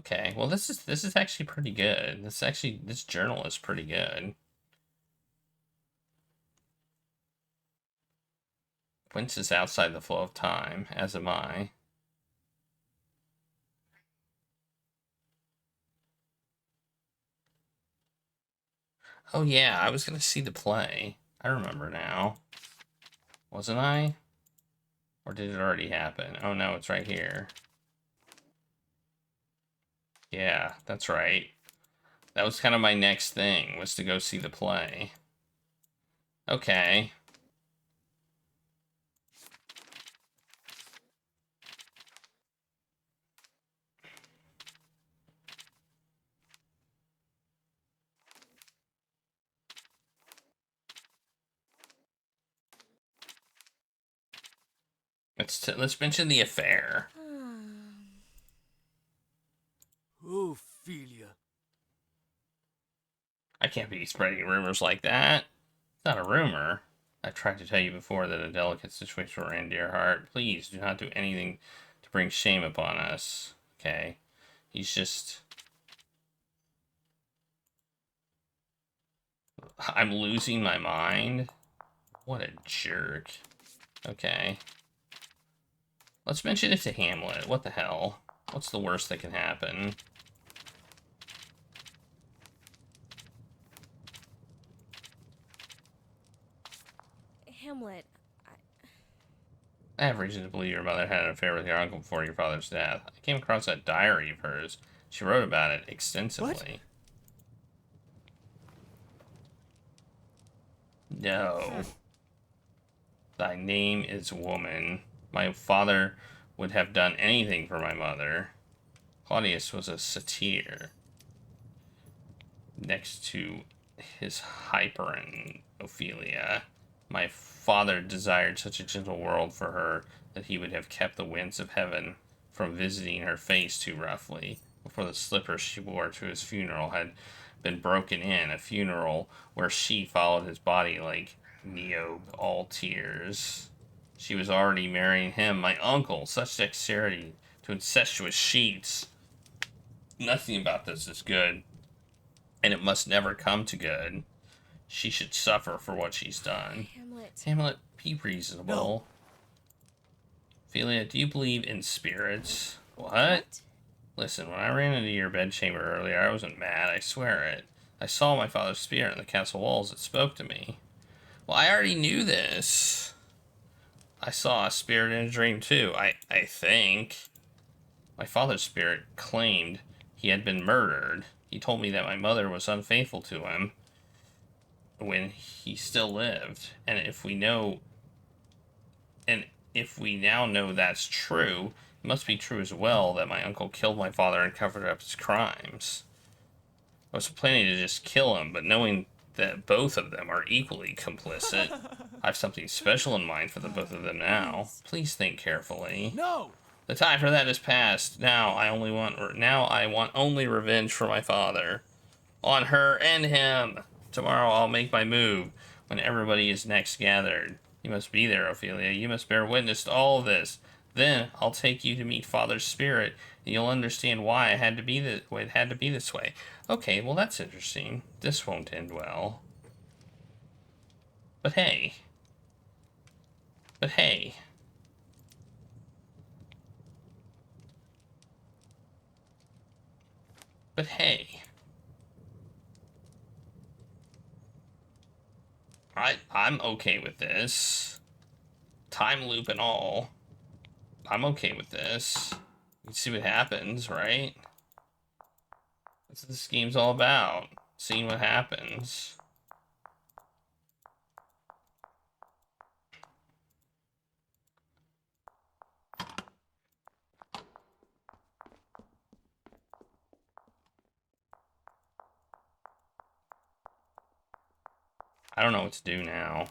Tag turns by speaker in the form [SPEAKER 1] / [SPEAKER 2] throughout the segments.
[SPEAKER 1] Okay, well this is actually pretty good. This journal is pretty good. Quince is outside the flow of time, as am I. Oh yeah, I was gonna see the play. I remember now. Wasn't I? Or did it already happen? Oh no, it's right here. Yeah, that's right. That was kind of my next thing, was to go see the play. Okay. Let's mention the affair.
[SPEAKER 2] Ophelia.
[SPEAKER 1] I can't be spreading rumors like that. It's not a rumor. I tried to tell you before that a delicate situation ran to your heart. Please do not do anything to bring shame upon us. Okay? He's just... I'm losing my mind? What a jerk. Okay. Let's mention it to Hamlet. What the hell? What's the worst that can happen?
[SPEAKER 3] Hamlet,
[SPEAKER 1] I have reason to believe your mother had an affair with your uncle before your father's death. I came across that diary of hers. She wrote about it extensively. What? No. Thy name is woman. My father would have done anything for my mother. Claudius was a satyr. Next to his Hyperon, Ophelia. My father desired such a gentle world for her that he would have kept the winds of heaven from visiting her face too roughly before the slippers she wore to his funeral had been broken in, a funeral where she followed his body like Niobe, all tears. She was already marrying him, my uncle, such dexterity to incestuous sheets. Nothing about this is good, and it must never come to good. She should suffer for what she's done. Hamlet, be reasonable. No. Ophelia, do you believe in spirits? What? Listen, when I ran into your bedchamber earlier, I wasn't mad, I swear it. I saw my father's spirit in the castle walls. It spoke to me. Well, I already knew this. I saw a spirit in a dream, too, I think. My father's spirit claimed he had been murdered. He told me that my mother was unfaithful to him when he still lived. And if we now know that's true, it must be true as well that my uncle killed my father and covered up his crimes. I was planning to just kill him, but knowing that both of them are equally complicit, I have something special in mind for the both of them now. Please think carefully.
[SPEAKER 2] No!
[SPEAKER 1] The time for that is past. Now I want only revenge for my father. On her and him. Tomorrow I'll make my move when everybody is next gathered. You must be there, Ophelia. You must bear witness to all of this. Then I'll take you to meet Father's spirit, and you'll understand why it had to be this way. Okay, well that's interesting. This won't end well. But hey. But hey. But hey. I'm okay with this. Time loop and all. I'm okay with this. Let's see what happens, right? That's what this game's all about. Seeing what happens. I don't know what to do now.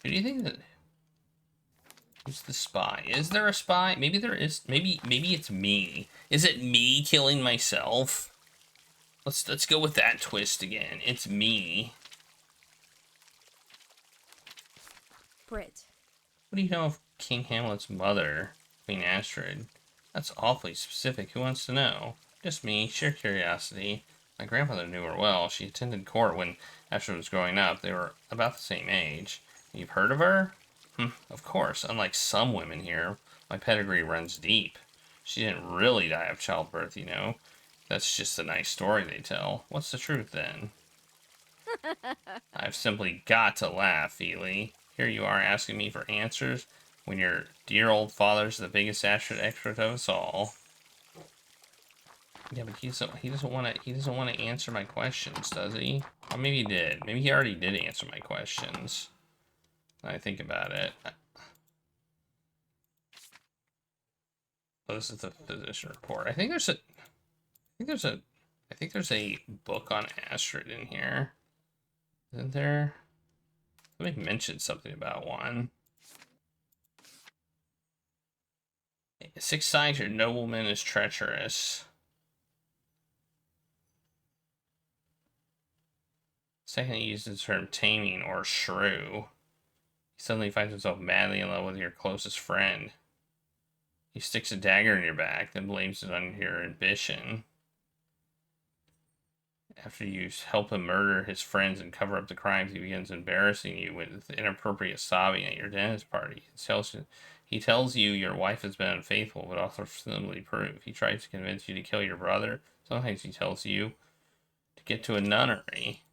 [SPEAKER 1] Who do you think that... Who's the spy? Is there a spy? Maybe there is. Maybe it's me. Is it me killing myself? Let's go with that twist again. It's me.
[SPEAKER 2] desperate.
[SPEAKER 1] What do you know of King Hamlet's mother, Queen Astrid? That's awfully specific. Who wants to know? Just me, sheer curiosity. My grandmother knew her well. She attended court when Astrid was growing up. They were about the same age. You've heard of her? Of course. Unlike some women here, my pedigree runs deep. She didn't really die of childbirth, you know. That's just a nice story they tell. What's the truth, then? I've simply got to laugh, Feely. Here you are asking me for answers when your dear old father's the biggest Astrid expert of us all. Yeah, but he doesn't want to answer my questions, does he? Or maybe he did. Maybe he already did answer my questions. When I think about it. Oh, this is the physician report. I think there's a book on Astrid in here. Isn't there? Let me mention something about one. 6 signs your nobleman is treacherous. Second, he uses the term taming or shrew. He suddenly finds himself madly in love with your closest friend. He sticks a dagger in your back, then blames it on your ambition. After you help him murder his friends and cover up the crimes, he begins embarrassing you with inappropriate sobbing at your dentist party. He tells you your wife has been unfaithful, but also similarly prove. He tries to convince you to kill your brother. Sometimes he tells you to get to a nunnery.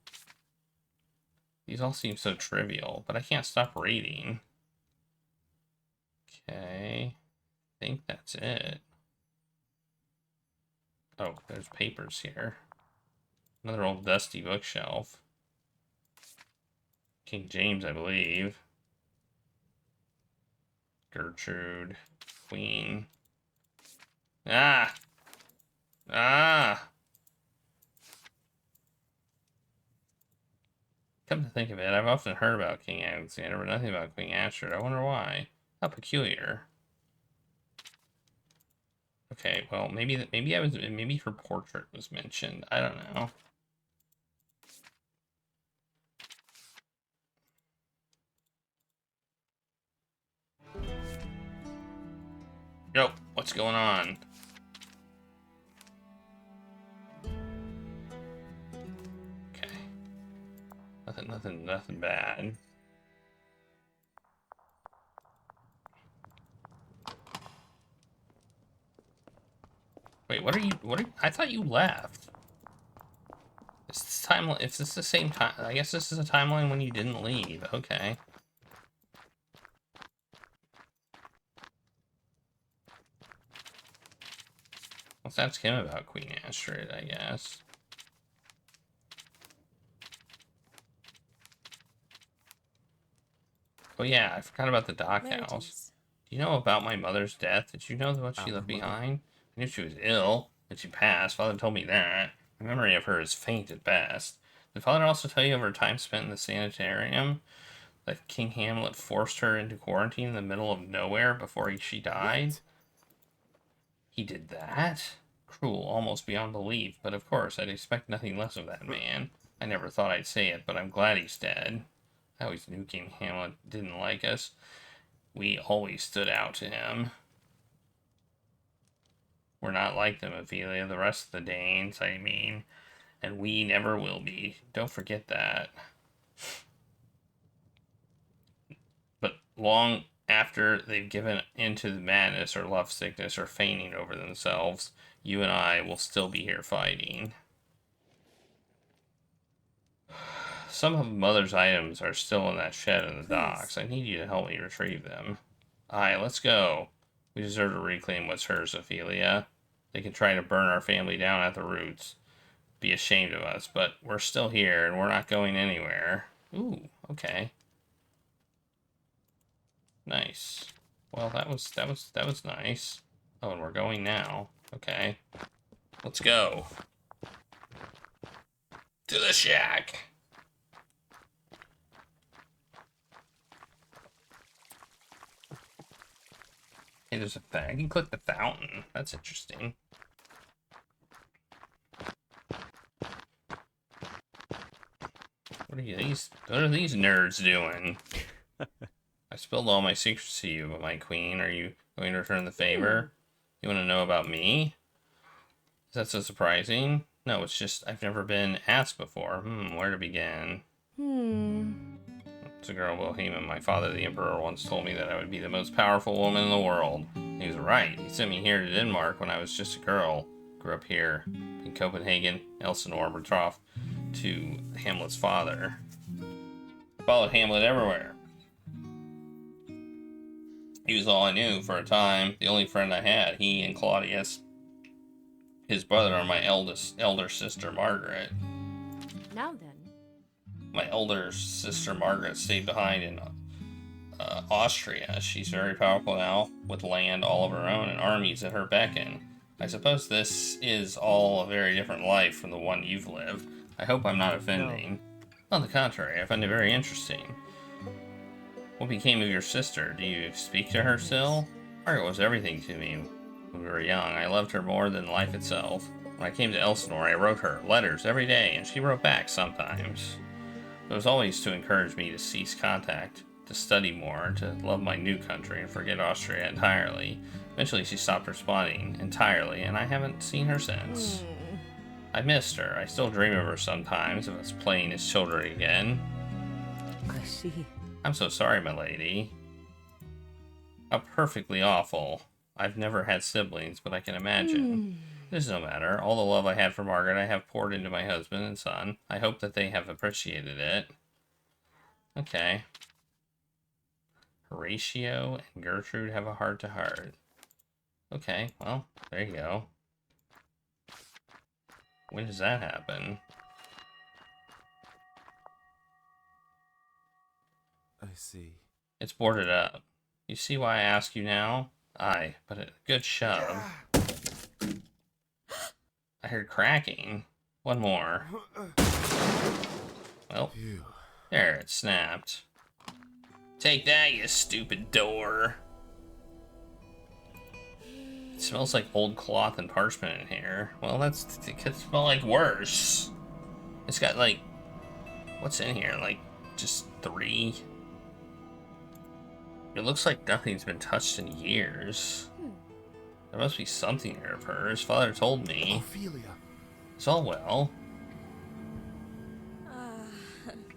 [SPEAKER 1] These all seem so trivial, but I can't stop reading. Okay. I think that's it. Oh, there's papers here. Another old dusty bookshelf. King James, I believe. Gertrude. Queen. Ah! Ah! Come to think of it, I've often heard about King Alexander, but nothing about Queen Astrid. I wonder why. How peculiar. Okay, well, maybe her portrait was mentioned. I don't know. Yo, what's going on? Okay. Nothing bad. Wait, I thought you left. Is this timeline? If this is the same time, I guess this is a timeline when you didn't leave. Okay. Let's ask him about Queen Astrid, I guess. Oh yeah, I forgot about the dockhouse. Do you know about my mother's death? Did you know what she left behind? I knew she was ill, that she passed. Father told me that. My memory of her is faint at best. Did Father also tell you of her time spent in the sanitarium? That King Hamlet forced her into quarantine in the middle of nowhere before she died? What? He did that? Cruel, almost beyond belief, but of course, I'd expect nothing less of that man. I never thought I'd say it, but I'm glad he's dead. I always knew King Hamlet didn't like us. We always stood out to him. We're not like them, Ophelia, the rest of the Danes, I mean. And we never will be. Don't forget that. But long after they've given into the madness or love sickness or fainting over themselves, you and I will still be here fighting. Some of Mother's items are still in that shed in the docks. I need you to help me retrieve them. Aye, let's go. We deserve to reclaim what's hers, Ophelia. They can try to burn our family down at the roots. Be ashamed of us, but we're still here and we're not going anywhere. Ooh, okay. Nice. Well, that was nice. Oh, and we're going now. Okay. Let's go. To the shack. Hey, there's a thing. I can click the fountain. That's interesting. What are these nerds doing? I spilled all my secrets to you, but my queen, are you going to return the favor? You want to know about me? Is that so surprising? No, it's just I've never been asked before. Where to begin? It's a girl, Bohemian. My father, the emperor, once told me that I would be the most powerful woman in the world. He was right. He sent me here to Denmark when I was just a girl. Grew up here in Copenhagen, Elsinore, betrothed to Hamlet's father. Followed Hamlet everywhere. He was all I knew for a time, the only friend I had. He and Claudius, his brother, and my elder sister Margaret.
[SPEAKER 2] Now then.
[SPEAKER 1] My elder sister Margaret stayed behind in Austria. She's very powerful now, with land all of her own and armies at her beckon. I suppose this is all a very different life from the one you've lived. I hope I'm not offending. No. On the contrary, I find it very interesting. What became of your sister? Do you speak to her still? Margaret was everything to me when we were young. I loved her more than life itself. When I came to Elsinore, I wrote her letters every day, and she wrote back sometimes. It was always to encourage me to cease contact, to study more, to love my new country and forget Austria entirely. Eventually she stopped responding entirely, and I haven't seen her since. I missed her. I still dream of her sometimes, of us playing as children again.
[SPEAKER 2] I see.
[SPEAKER 1] I'm so sorry, my lady. How perfectly awful. I've never had siblings, but I can imagine. It is no matter. All the love I had for Margaret I have poured into my husband and son. I hope that they have appreciated it. Okay. Horatio and Gertrude have a heart-to-heart. Okay, well, there you go. When does that happen?
[SPEAKER 3] I see.
[SPEAKER 1] It's boarded up. You see why I ask you now? Aye, but a good shove. I heard cracking. One more. Well, there, it snapped. Take that, you stupid door. It smells like old cloth and parchment in here. Well, it could smell like worse. It's got like, what's in here? Like, just 3? It looks like nothing's been touched in years. There must be something here of hers. Father told me.
[SPEAKER 3] Ophelia.
[SPEAKER 1] It's all well.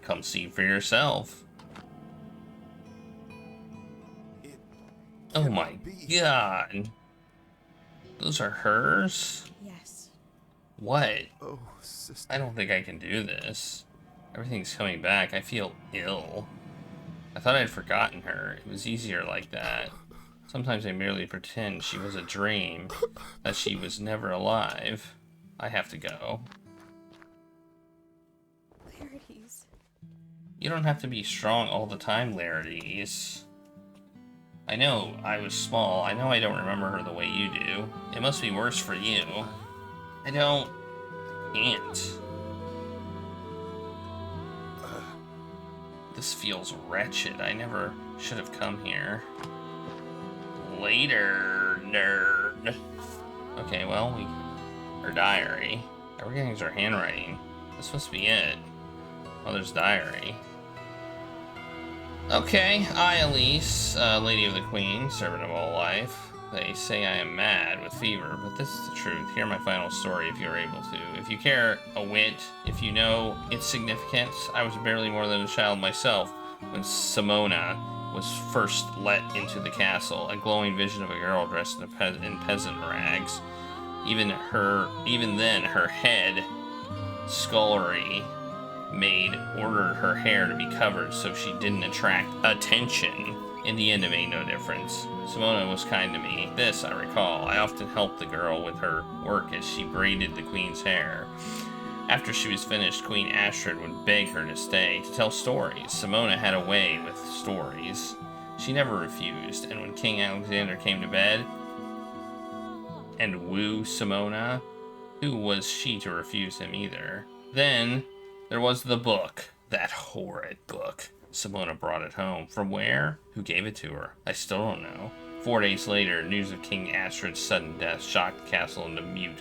[SPEAKER 1] Come see for yourself. Oh my god. Those are hers?
[SPEAKER 2] Yes.
[SPEAKER 1] What?
[SPEAKER 3] Oh, sister.
[SPEAKER 1] I don't think I can do this. Everything's coming back. I feel ill. I thought I'd forgotten her. It was easier like that. Sometimes I merely pretend she was a dream, that she was never alive. I have to go.
[SPEAKER 2] Laertes.
[SPEAKER 1] You don't have to be strong all the time, Laertes. I know I was small. I know I don't remember her the way you do. It must be worse for you. I can't. This feels wretched. I never should have come here. Later, nerd. Okay, well, her diary. Everything's her handwriting. This must be it. Mother's diary. Okay, I, Elise, Lady of the Queen, servant of all life. They say I am mad with fever, but this is the truth. Hear my final story if you're able to. If you care a whit, if you know its significance, I was barely more than a child myself when Simona was first let into the castle, a glowing vision of a girl dressed in peasant rags. Even then, her head scullery maid ordered her hair to be covered so she didn't attract attention. In the end, it made no difference. Simona was kind to me. This, I recall. I often helped the girl with her work as she braided the queen's hair. After she was finished, Queen Astrid would beg her to stay, to tell stories. Simona had a way with stories. She never refused, and when King Alexander came to bed and woo Simona, who was she to refuse him either? Then there was the book. That horrid book. Simona brought it home. From where? Who gave it to her? I still don't know. 4 days later, news of King Astrid's sudden death shocked the castle into mute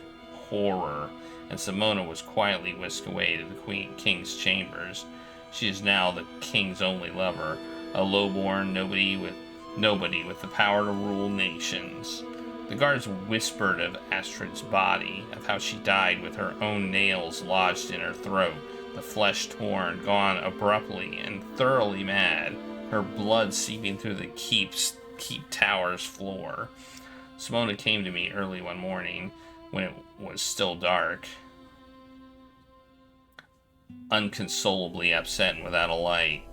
[SPEAKER 1] horror, and Simona was quietly whisked away to the king's chambers. She is now the king's only lover. A lowborn nobody with the power to rule nations. The guards whispered of Astrid's body, of how she died with her own nails lodged in her throat, the flesh torn, gone abruptly and thoroughly mad, her blood seeping through the keep tower's floor. Simona came to me early one morning, when it was still dark, unconsolably upset and without a light.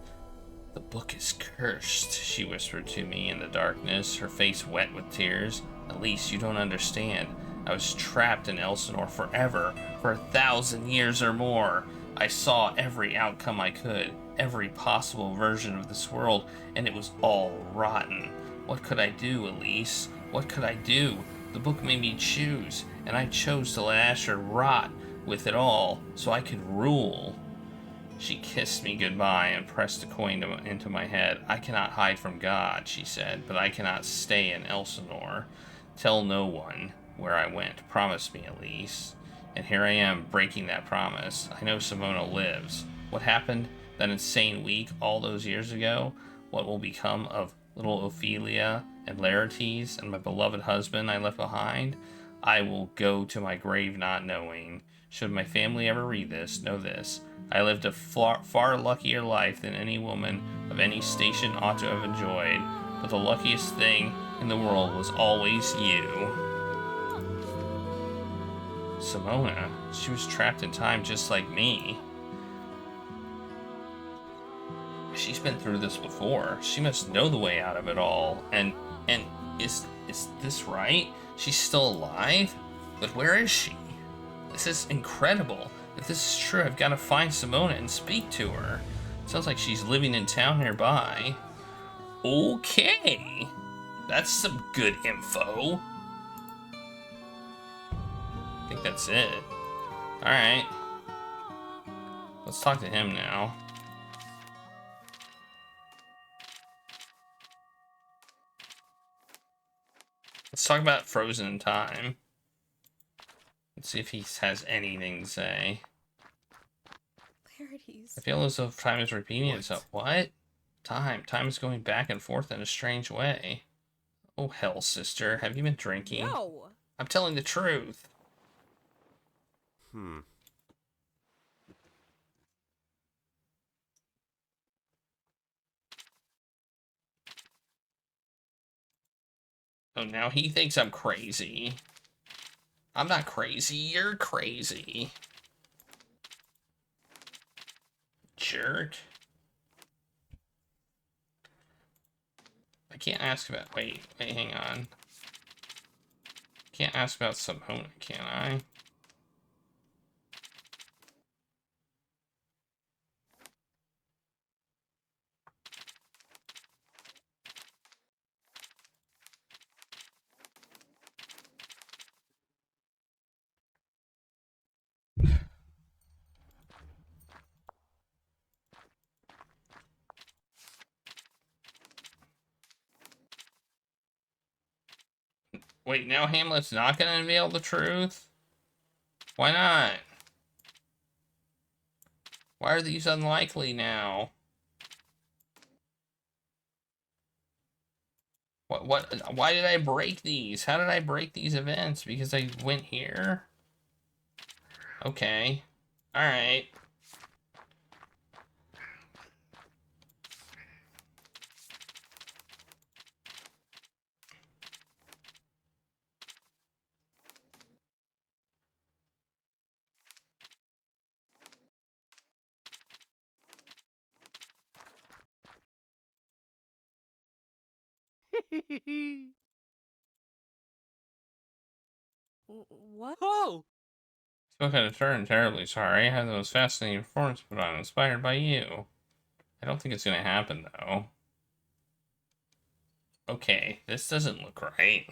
[SPEAKER 1] "The book is cursed," she whispered to me in the darkness, her face wet with tears. "At least you don't understand. I was trapped in Elsinore forever, for 1,000 years or more. I saw every outcome I could, every possible version of this world, and it was all rotten. What could I do, Elise? What could I do? The book made me choose, and I chose to let Astrid rot with it all, so I could rule." She kissed me goodbye and pressed a coin into my head. "I cannot hide from God," she said, "but I cannot stay in Elsinore. Tell no one where I went. Promise me, Elise." And here I am, breaking that promise. I know Simona lives. What happened that insane week all those years ago? What will become of little Ophelia and Laertes and my beloved husband I left behind? I will go to my grave not knowing. Should my family ever read this, know this: I lived a far luckier life than any woman of any station ought to have enjoyed, but the luckiest thing in the world was always you. Simona, she was trapped in time just like me. She's been through this before. She must know the way out of it all. And is this right? She's still alive? But where is she? This is incredible. If this is true, I've got to find Simona and speak to her. Sounds like she's living in town nearby. Okay. That's some good info. I think that's it. Alright. Let's talk to him now. Let's talk about Frozen in Time. Let's see if he has anything to say.
[SPEAKER 2] Clarities.
[SPEAKER 1] I feel as though time is repeating itself. What? Time is going back and forth in a strange way. Oh, hell, sister. Have you been drinking?
[SPEAKER 2] No.
[SPEAKER 1] I'm telling the truth. Oh, now he thinks I'm crazy. I'm not crazy. You're crazy. Jerk. I can't ask about... Wait, hang on. Can't ask about Simona, can I? Wait, now Hamlet's not gonna unveil the truth? Why not? Why are these unlikely now? Why did I break these? How did I break these events? Because I went here? Okay. Alright.
[SPEAKER 2] What?
[SPEAKER 4] Oh!
[SPEAKER 1] Spoke out of turn, terribly sorry. I had the most fascinating performance put on, inspired by you. I don't think it's gonna happen, though. Okay, this doesn't look right.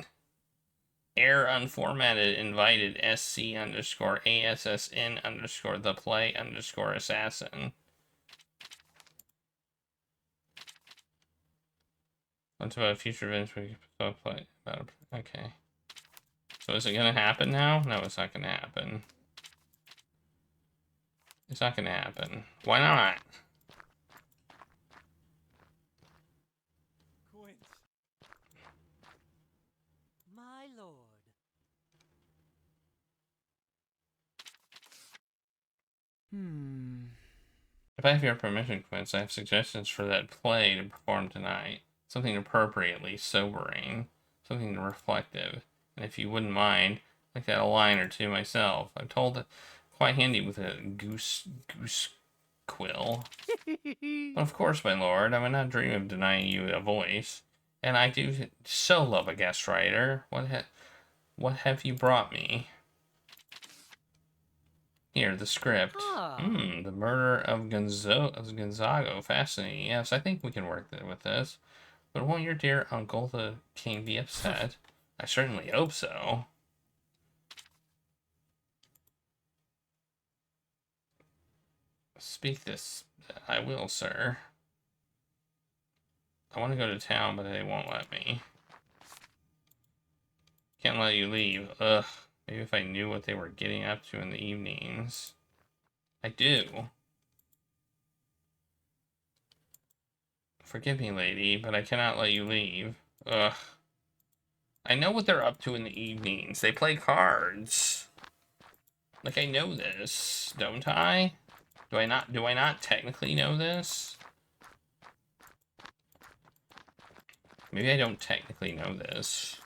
[SPEAKER 1] Error unformatted invited SC underscore ASSN underscore the play underscore assassin. What's about future events we can play about? Okay. So is it gonna happen now? No, it's not gonna happen. It's not gonna happen. Why not?
[SPEAKER 4] lord.
[SPEAKER 1] If I have your permission, Quince, I have suggestions for that play to perform tonight. Something appropriately sobering, something reflective. And if you wouldn't mind, I'd like to add a line or two myself. I'm told that quite handy with a goose quill. But of course, my lord, I would not dream of denying you a voice. And I do so love a guest writer. What have you brought me? Here, the script. The murder of Gonzago. Fascinating. Yes, I think we can work with this. But won't your dear uncle, the king, be upset? I certainly hope so. Speak this. I will, sir. I want to go to town, but they won't let me. Can't let you leave. Ugh. Maybe if I knew what they were getting up to in the evenings. I do. Forgive me, lady, but I cannot let you leave. Ugh. I know what they're up to in the evenings. They play cards. Like, I know this, don't I? Do I not technically know this? Maybe I don't technically know this.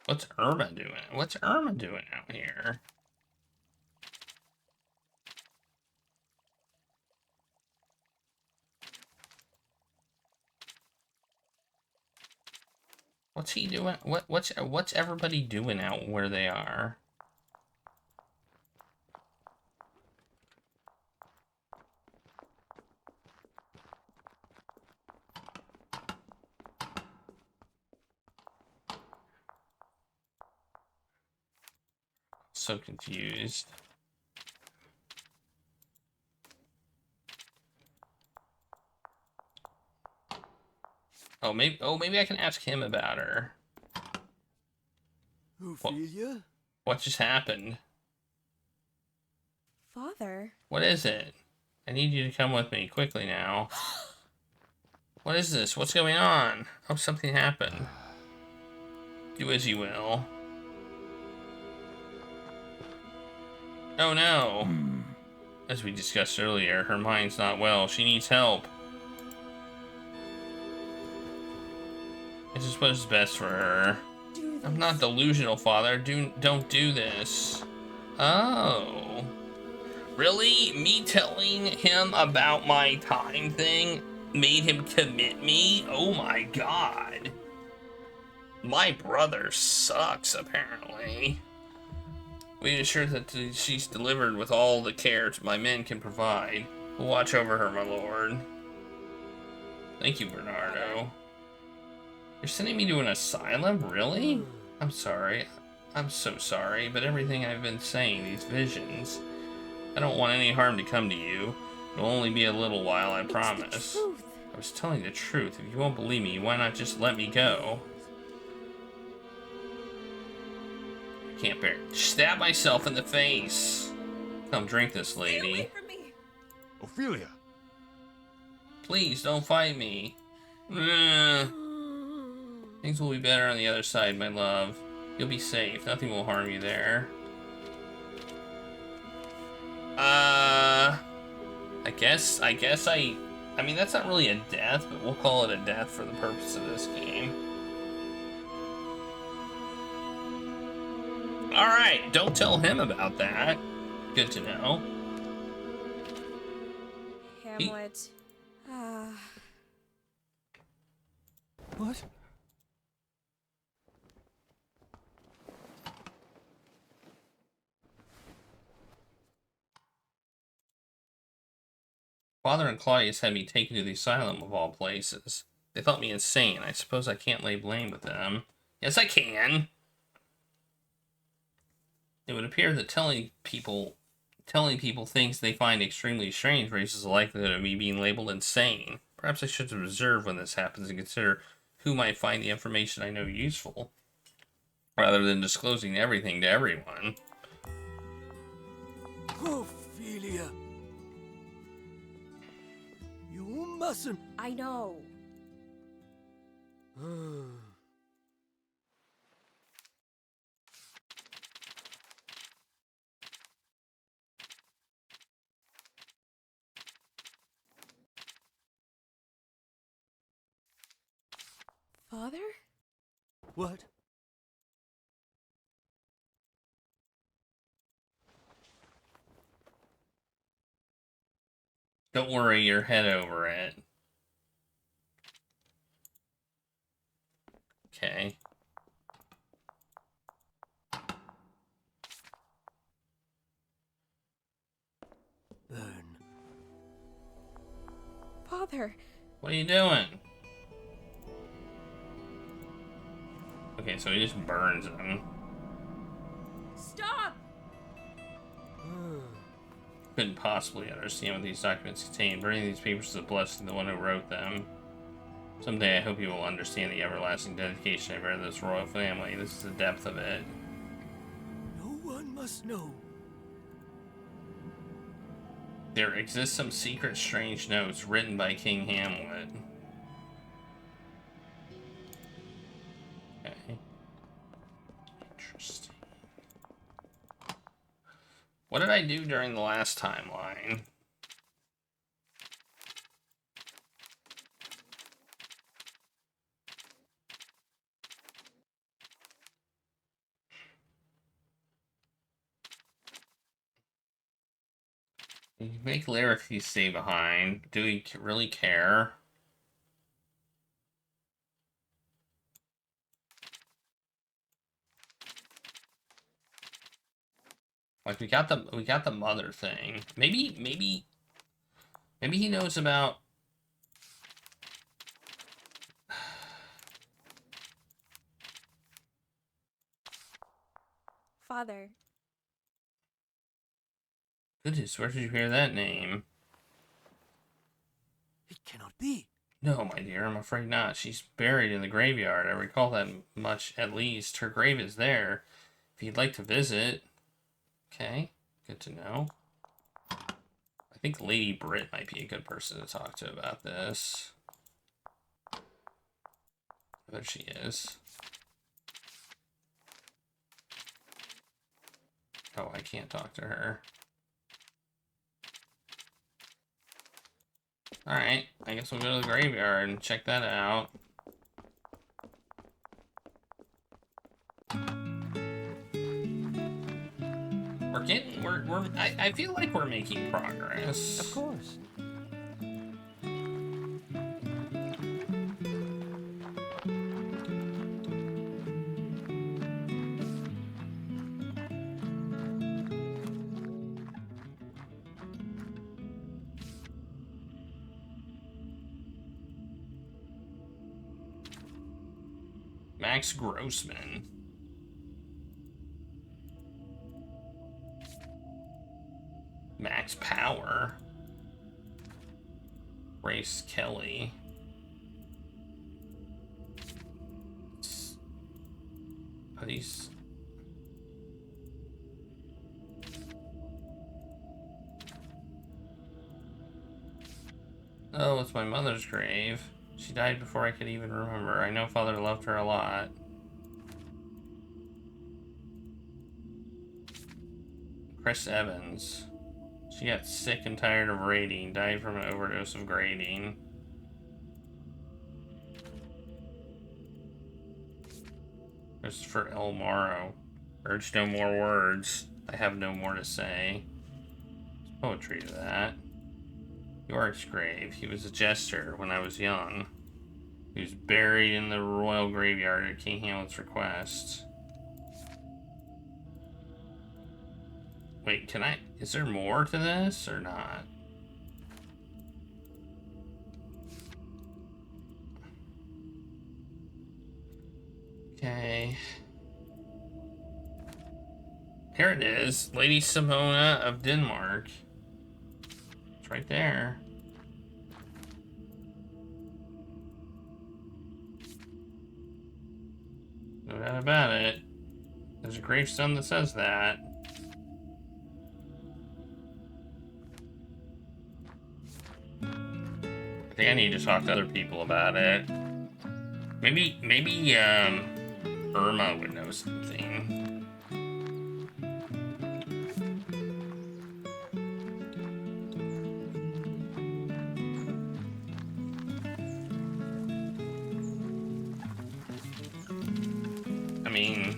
[SPEAKER 1] What's Irma doing? What's Irma doing out here? What's he doing? What's everybody doing out where they are? So confused. Maybe I can ask him about her.
[SPEAKER 3] Ophelia?
[SPEAKER 1] What just happened?
[SPEAKER 2] Father?
[SPEAKER 1] What is it? I need you to come with me quickly now. What is this? What's going on? Oh, something happened. Do as you will. Oh no. As we discussed earlier, her mind's not well. She needs help. This is what is best for her. I'm not delusional, Father. Don't do this. Oh. Really? Me telling him about my time thing made him commit me? Oh my god. My brother sucks, apparently. We ensure that she's delivered with all the care my men can provide. We'll watch over her, my lord. Thank you, Bernardo. You're sending me to an asylum? Really? I'm sorry. I'm so sorry, but everything I've been saying, these visions, I don't want any harm to come to you. It'll only be a little while, I promise.
[SPEAKER 2] It's the truth.
[SPEAKER 1] I was telling the truth. If you won't believe me, why not just let me go? I can't bear it. Stab myself in the face. Come drink this, lady.
[SPEAKER 2] Stay away from me.
[SPEAKER 3] Ophelia!
[SPEAKER 1] Please, don't fight me. Ugh. Things will be better on the other side, my love. You'll be safe. Nothing will harm you there. I mean, that's not really a death, but we'll call it a death for the purpose of this game. Alright, don't tell him about that. Good to know.
[SPEAKER 2] Hamlet.
[SPEAKER 3] What?
[SPEAKER 1] Father and Claudius had me taken to the asylum of all places. They thought me insane. I suppose I can't lay blame with them. Yes, I can. It would appear that telling people things they find extremely strange raises the likelihood of me being labeled insane. Perhaps I should observe when this happens and consider who might find the information I know useful, rather than disclosing everything to everyone.
[SPEAKER 3] Ophelia. You mustn't.
[SPEAKER 2] I know. Father?
[SPEAKER 3] What?
[SPEAKER 1] Don't worry your head over it. Okay.
[SPEAKER 3] Burn.
[SPEAKER 2] Father.
[SPEAKER 1] What are you doing? Okay, so he just burns them.
[SPEAKER 2] Stop!
[SPEAKER 1] Couldn't possibly understand what these documents contain. Burning these papers is a blessing to the one who wrote them. Someday I hope you will understand the everlasting dedication I bear to this royal family. This is the depth of it.
[SPEAKER 3] No one must know.
[SPEAKER 1] There exist some secret, strange notes written by King Hamlet. Okay. Interesting. What did I do during the last timeline? You make lyrics you stay behind. Do we really care? Like we got the mother thing. Maybe he knows about.
[SPEAKER 2] Father.
[SPEAKER 1] Goodness, where did you hear that name?
[SPEAKER 3] It cannot be.
[SPEAKER 1] No, my dear, I'm afraid not. She's buried in the graveyard. I recall that much, at least. Her grave is there. If you'd like to visit. Okay, good to know. I think Lady Britt might be a good person to talk to about this. There she is. Oh, I can't talk to her. Alright, I guess we'll go to the graveyard and check that out. I feel like we're making progress.
[SPEAKER 3] Of course.
[SPEAKER 1] Max Grossman. Max Power. Grace Kelly. Are these... Oh, it's my mother's grave. She died before I could even remember. I know Father loved her a lot. Chris Evans. She got sick and tired of raiding, died from an overdose of grading. Christopher L. Morrow. Urge no more words. I have no more to say. There's poetry to that. York's grave. He was a jester when I was young. He was buried in the royal graveyard at King Hamlet's request. Wait, is there more to this or not? Okay. Here it is. Lady Simona of Denmark. It's right there. No doubt about it. There's a gravestone that says that. I think I need to talk to other people about it. Maybe, Irma would know something. I mean,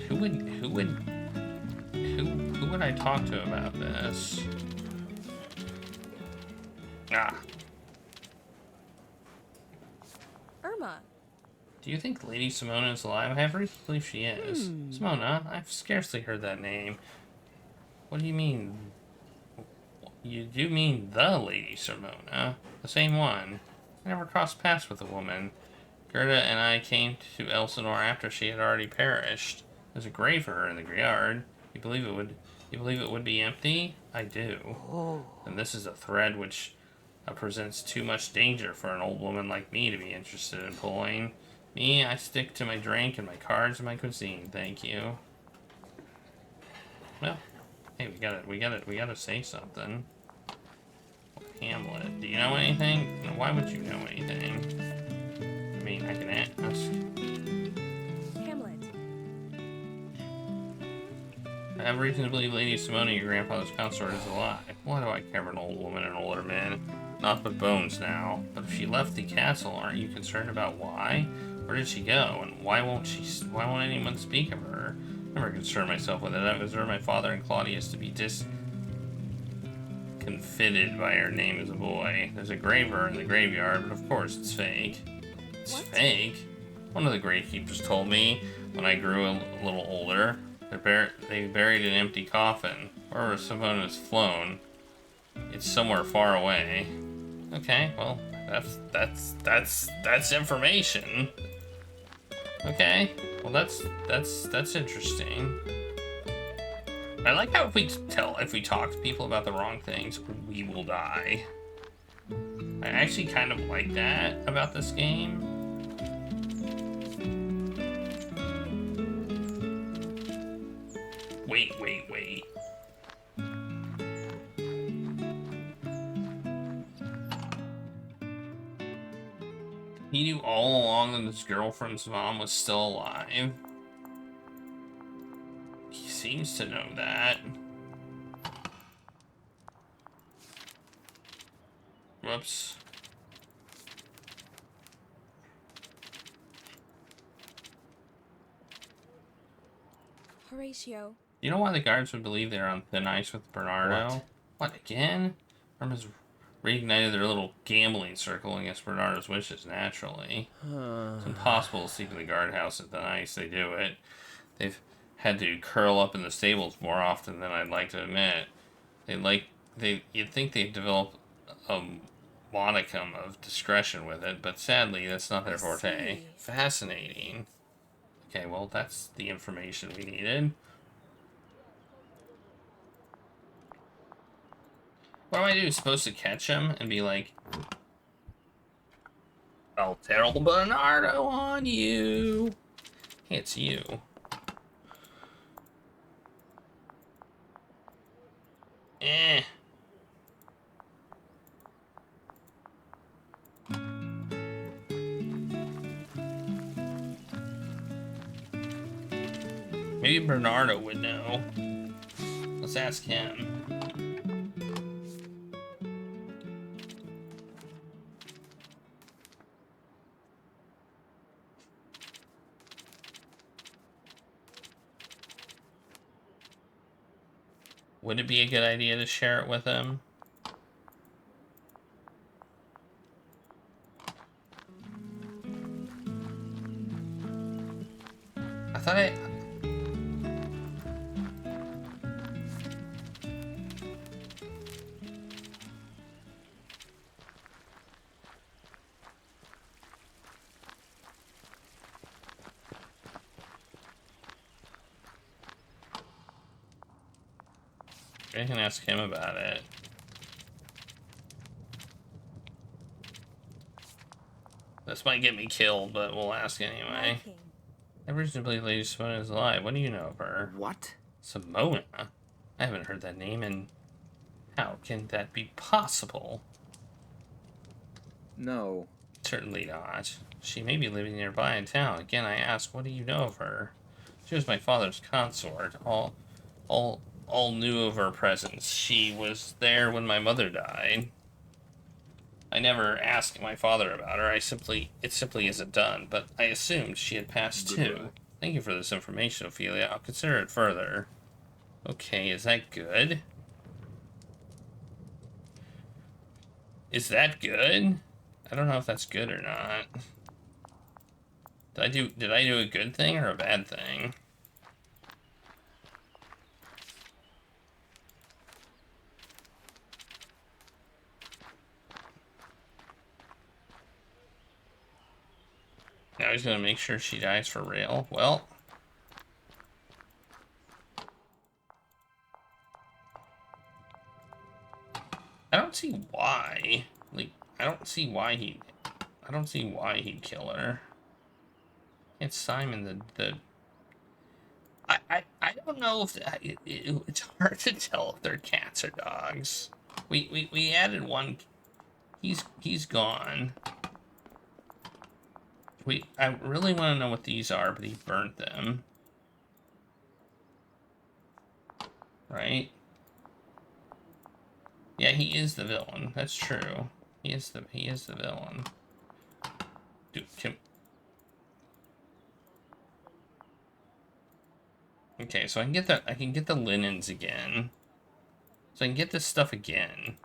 [SPEAKER 1] who would I talk to about this? Ah.
[SPEAKER 2] Irma.
[SPEAKER 1] Do you think Lady Simona is alive? I have reason to believe she is. Simona? I've scarcely heard that name. What do you mean? You do mean the Lady Simona? The same one. I never crossed paths with the woman. Gerda and I came to Elsinore after she had already perished. There's a grave for her in the yard. You believe it would be empty? I do. And this is a thread which presents too much danger for an old woman like me to be interested in pulling. Me, I stick to my drink and my cards and my cuisine. Thank you. Well, hey, we gotta say something. Hamlet, do you know anything? Why would you know anything? I mean, I can ask.
[SPEAKER 2] Hamlet.
[SPEAKER 1] I have reason to believe Lady Simona, your grandfather's consort, is alive. Why do I care for an old woman and older man? Not but bones now. But if she left the castle, aren't you concerned about why? Where did she go? And why won't anyone speak of her? I never concern myself with it. I observed my father and Claudius to be disconfited by her name as a boy. There's a graver in the graveyard, but of course it's fake. It's
[SPEAKER 2] What?
[SPEAKER 1] fake? One of the gravekeepers told me when I grew a little older. They buried an empty coffin. Or someone has flown. It's somewhere far away. Okay, well, that's information. Okay, well that's interesting. I like how if we talk to people about the wrong things, we will die. I actually kind of like that about this game. Wait. He knew all along that his girlfriend's mom was still alive. He seems to know that. Whoops.
[SPEAKER 2] Horatio.
[SPEAKER 1] You know why the guards would believe they're on thin ice with Bernardo? What again? Irma's reignited their little gambling circle against Bernardo's wishes, naturally. It's impossible to sleep in the guardhouse at thin ice. They do it. They've had to curl up in the stables more often than I'd like to admit. You'd think they'd develop a modicum of discretion with it, but sadly, that's not their forte.
[SPEAKER 2] see.
[SPEAKER 1] Fascinating. Okay, well, that's the information we needed. What am I do? Supposed to catch him and be like, I'll tell Bernardo on you. It's you. Eh. Maybe Bernardo would know. Let's ask him. Would it be a good idea to share it with him? I thought I... We can ask him about it. This might get me killed, but we'll ask anyway.
[SPEAKER 2] My king.
[SPEAKER 1] I reasonably believe Lady Simona is alive. What do you know of her?
[SPEAKER 4] What?
[SPEAKER 1] Simona? I haven't heard that name, and how can that be possible?
[SPEAKER 4] No.
[SPEAKER 1] Certainly not. She may be living nearby in town. Again, I ask, what do you know of her? She was my father's consort. All knew of her presence. She was there when my mother died. I never asked my father about her. It simply isn't done, but I assumed she had passed too. Thank you for this information, Ophelia. I'll consider it further. Okay, is that good? Is that good? I don't know if that's good or not. Did I do a good thing or a bad thing? Now he's gonna make sure she dies for real. Well, I don't see why. Like, I don't see why he'd kill her. It's Simon the. I don't know if it's hard to tell if they're cats or dogs. We added one. He's gone. I really want to know what these are, but he burnt them. Right? Yeah, he is the villain. That's true. He is the villain. Dude, okay, so I can get the linens again. So I can get this stuff again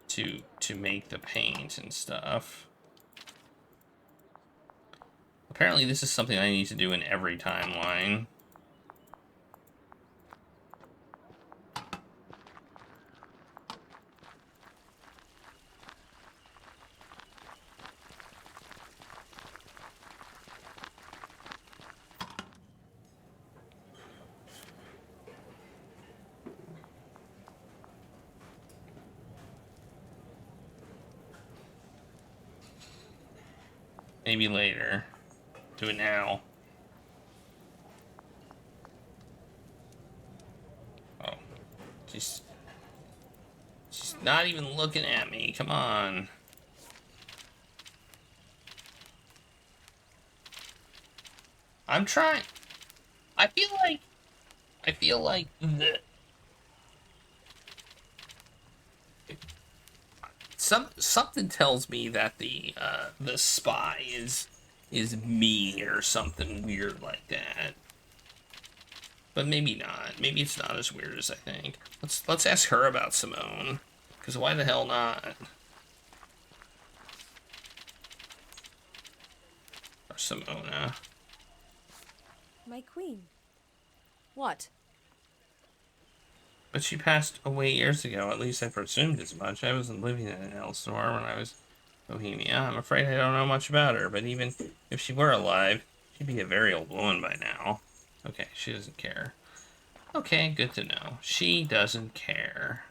[SPEAKER 1] to make the paint and stuff. Apparently this is something I need to do in every timeline. Maybe later. Do it now. Oh. She's not even looking at me. Come on. I'm trying. I feel like the something tells me that the spy is me or something weird like that. But maybe not. Maybe it's not as weird as I think. Let's ask her about Simone. Because why the hell not? Or Simona.
[SPEAKER 2] My queen. What?
[SPEAKER 1] But she passed away years ago. At least I presumed as much. I wasn't living in Elsinore when I was Bohemia. I'm afraid I don't know much about her. But even if she were alive, she'd be a very old woman by now. Okay, she doesn't care. Okay, good to know. She doesn't care.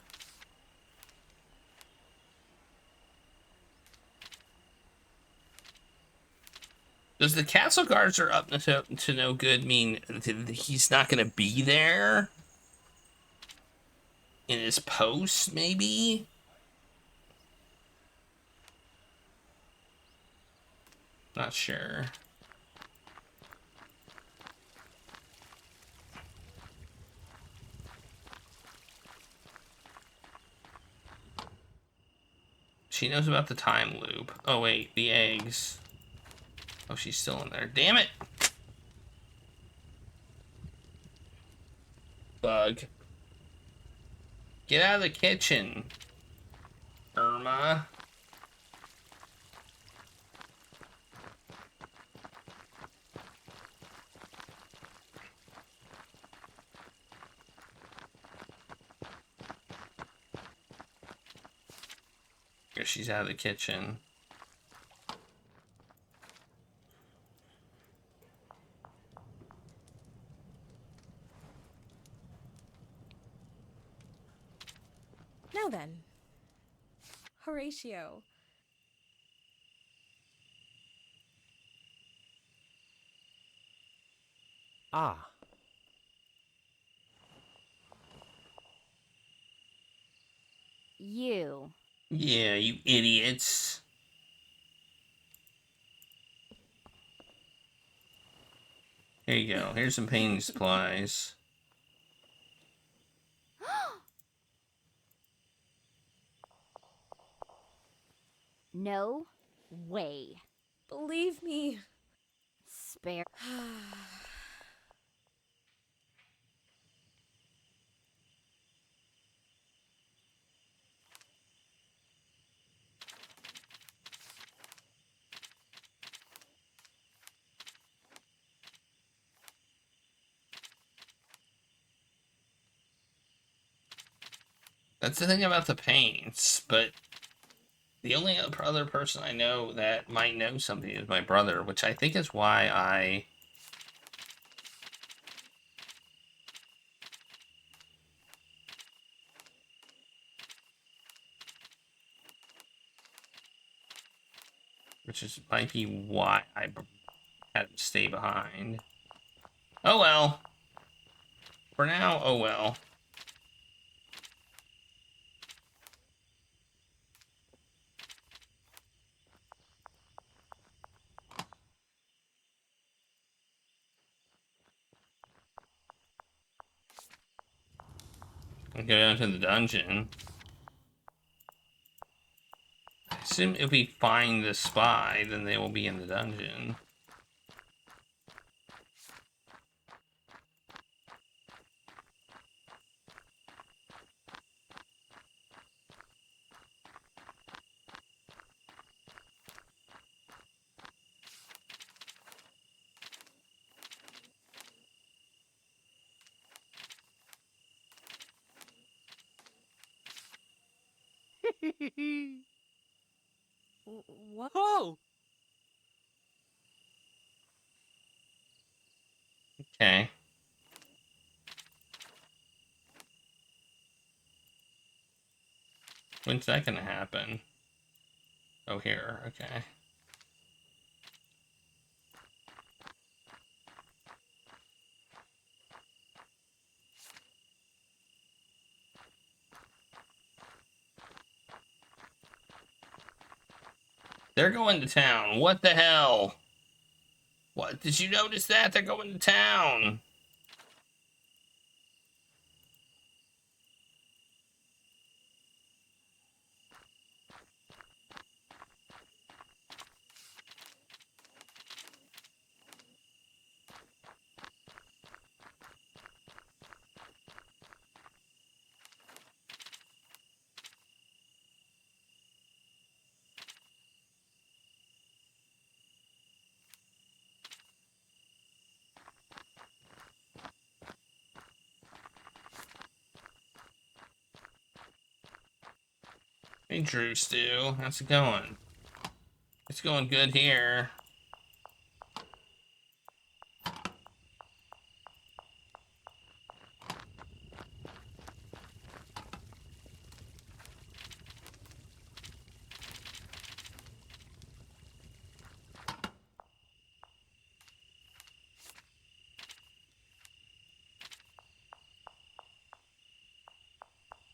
[SPEAKER 1] Does the castle guards are up to no good mean he's not going to be there? In his post, maybe? Not sure. She knows about the time loop. Oh, wait, the eggs. Oh, she's still in there. Damn it! Bug. Get out of the kitchen, Irma. Guess she's out of the kitchen.
[SPEAKER 2] Now then, Horatio.
[SPEAKER 3] Ah.
[SPEAKER 4] You.
[SPEAKER 1] Yeah, you idiots. Here you go. Here's some painting supplies.
[SPEAKER 4] No way.
[SPEAKER 2] Believe me.
[SPEAKER 4] Spare.
[SPEAKER 1] That's the thing about the paints, but the only other person I know that might know something is my brother, which I think is why I... might be why I had to stay behind. Oh well. For now, oh well. I'll go down to the dungeon. I assume if we find the spy, then they will be in the dungeon.
[SPEAKER 2] What?
[SPEAKER 3] Oh!
[SPEAKER 1] Okay. When's that gonna happen? Oh, here. Okay. They're going to town. What the hell? What? Did you notice that? They're going to town. Hey, Drew Stew. How's it going? It's going good here.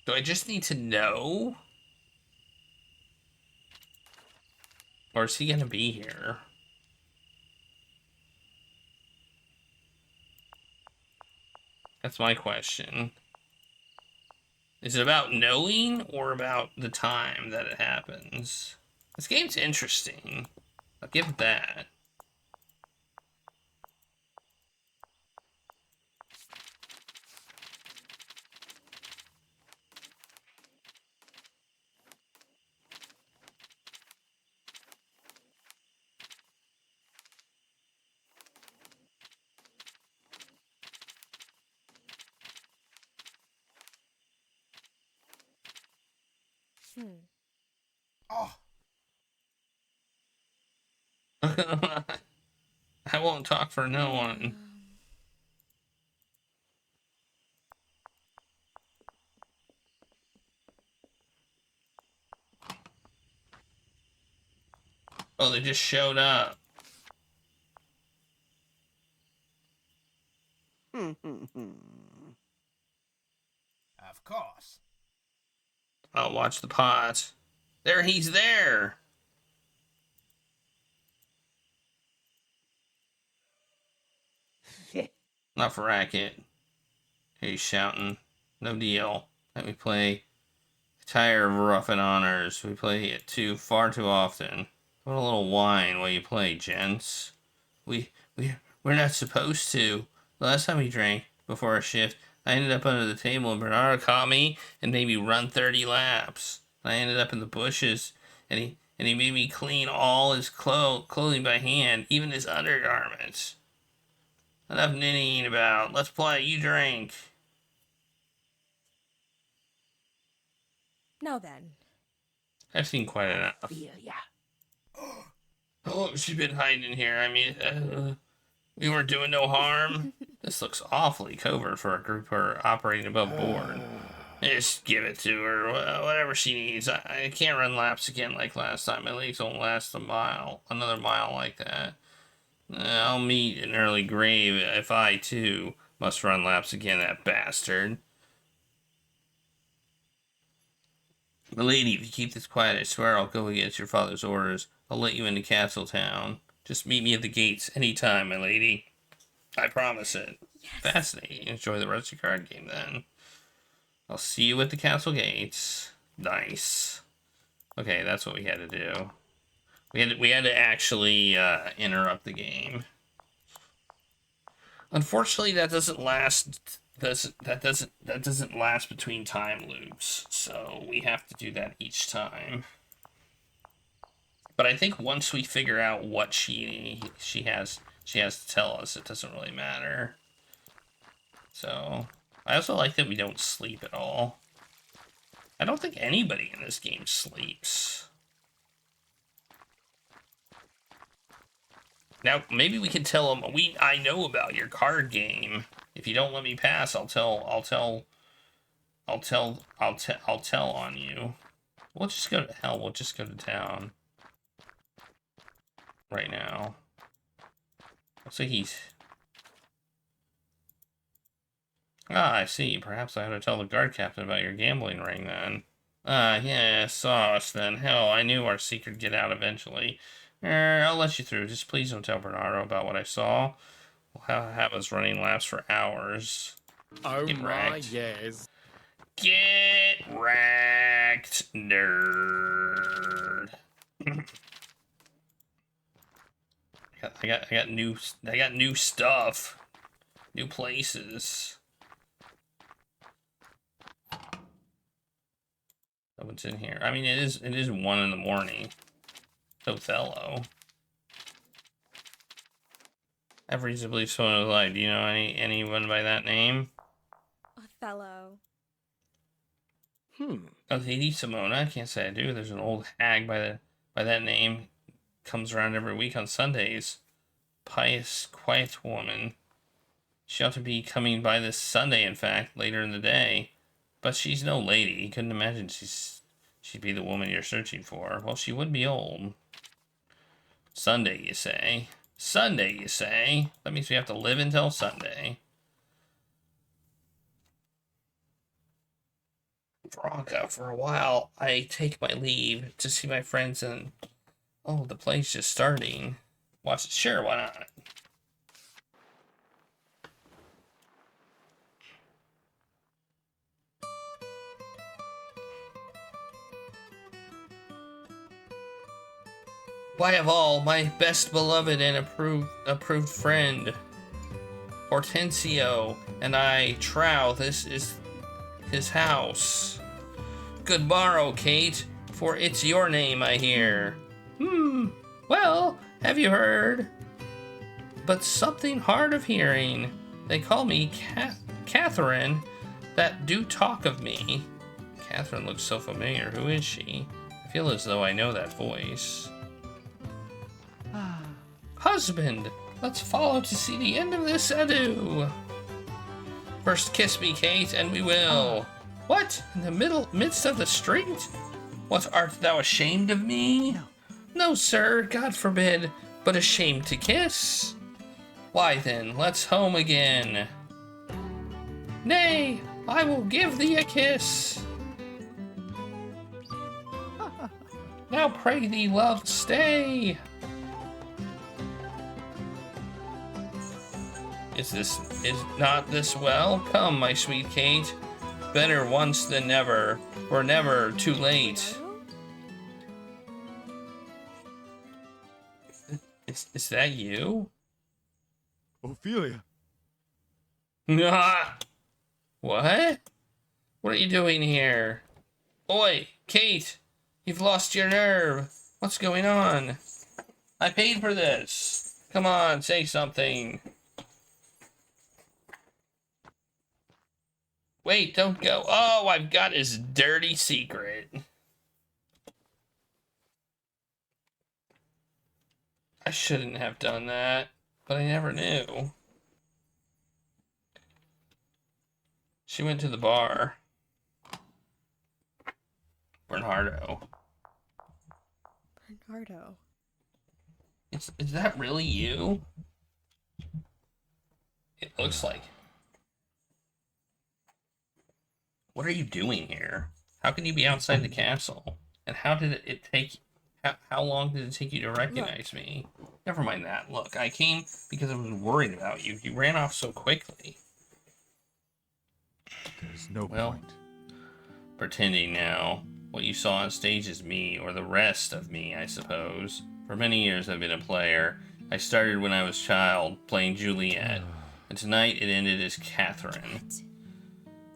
[SPEAKER 1] Do I just need to know? Or is he gonna be here? That's my question. Is it about knowing or about the time that it happens? This game's interesting. I'll give it that.
[SPEAKER 3] Oh!
[SPEAKER 1] I won't talk for no one. Oh, they just showed up.
[SPEAKER 3] Of course.
[SPEAKER 1] I'll watch the pot. There, he's there. Not for racket. He's shouting. No deal. Let me play. Tired of rough and honors. We play it far too often. What a little wine while you play, gents. We're not supposed to. The last time we drank before our shift, I ended up under the table and Bernardo caught me and made me run 30 laps. I ended up in the bushes and he made me clean all his clothing by hand, even his undergarments. Enough ninnying about. Let's play. You drink.
[SPEAKER 2] Now then.
[SPEAKER 1] I've seen quite enough.
[SPEAKER 3] Feel ya.
[SPEAKER 1] Oh, she's been hiding in here. I mean, we weren't doing no harm. This looks awfully covert for a group who are operating above board. Just give it to her, whatever she needs. I can't run laps again like last time. My legs won't last another mile like that. I'll meet an early grave if I, too, must run laps again, that bastard. Milady, if you keep this quiet, I swear I'll go against your father's orders. I'll let you into Castletown. Just meet me at the gates any time, my lady. I promise it. Yes. Fascinating. Enjoy the rest of your card game, then. I'll see you at the castle gates. Nice. Okay, that's what we had to do. We had to actually interrupt the game. Unfortunately, that doesn't last. That doesn't last between time loops. So we have to do that each time. But I think once we figure out what she has to tell us, it doesn't really matter. So I also like that we don't sleep at all. I don't think anybody in this game sleeps. Now, maybe we can tell them, I know about your card game. If you don't let me pass, I'll tell on you. We'll just go to hell. We'll just go to town. Right now. Looks like he's... Ah, I see. Perhaps I ought to tell the guard captain about your gambling ring, then. Ah, yeah, sauce, then. Hell, I knew our secret would get out eventually. I'll let you through. Just please don't tell Bernardo about what I saw. We'll have us running laps for hours.
[SPEAKER 5] Oh
[SPEAKER 1] Get
[SPEAKER 5] my,
[SPEAKER 1] wrecked.
[SPEAKER 5] yes.
[SPEAKER 1] Get wrecked, nerd. I got new stuff. New places. So what's in here? I mean, it is 1 in the morning. Othello. I have reason to believe someone was alive. Do you know anyone by that name?
[SPEAKER 2] Othello.
[SPEAKER 1] Oh, Lady Simona? I can't say I do. There's an old hag by that name. Comes around every week on Sundays. Pious, quiet woman. She ought to be coming by this Sunday, in fact, later in the day. But she's no lady. You couldn't imagine she'd be the woman you're searching for. Well, she would be old. Sunday, you say? Sunday, you say? That means we have to live until Sunday. Veronica, for a while, I take my leave to see my friends and... Oh, the play's just starting. Watch it. Sure, why not? Why of all, my best beloved and approved friend, Hortensio, and I trow this is his house. Good morrow, Kate, for it's your name I hear. Well, have you heard? But something hard of hearing. They call me Catherine, that do talk of me. Catherine looks so familiar. Who is she? I feel as though I know that voice. Husband, let's follow to see the end of this ado. First kiss me, Kate, and we will. What? In the midst of the street? What, art thou ashamed of me?
[SPEAKER 3] No.
[SPEAKER 1] No, sir, God forbid, but ashamed to kiss. Why then, let's home again. Nay, I will give thee a kiss. Now pray thee, love, stay. Is not this well? Come, my sweet Kate. Better once than never, or never too late. Is that you?
[SPEAKER 5] Ophelia.
[SPEAKER 1] Nah. What? What are you doing here? Oi, Kate! You've lost your nerve. What's going on? I paid for this. Come on, say something. Wait, don't go. Oh, I've got his dirty secret. I shouldn't have done that, but I never knew. She went to the bar. Bernardo.
[SPEAKER 2] Bernardo.
[SPEAKER 1] Is that really you? It looks like. What are you doing here? How can you be outside the castle? And how did it take... How long did it take you to recognize me? Never mind that. Look, I came because I was worried about you. You ran off so quickly.
[SPEAKER 5] There's no
[SPEAKER 1] Well,
[SPEAKER 5] point.
[SPEAKER 1] Pretending now. What you saw on stage is me, or the rest of me, I suppose. For many years I've been a player. I started when I was a child, playing Juliet. And tonight it ended as Catherine.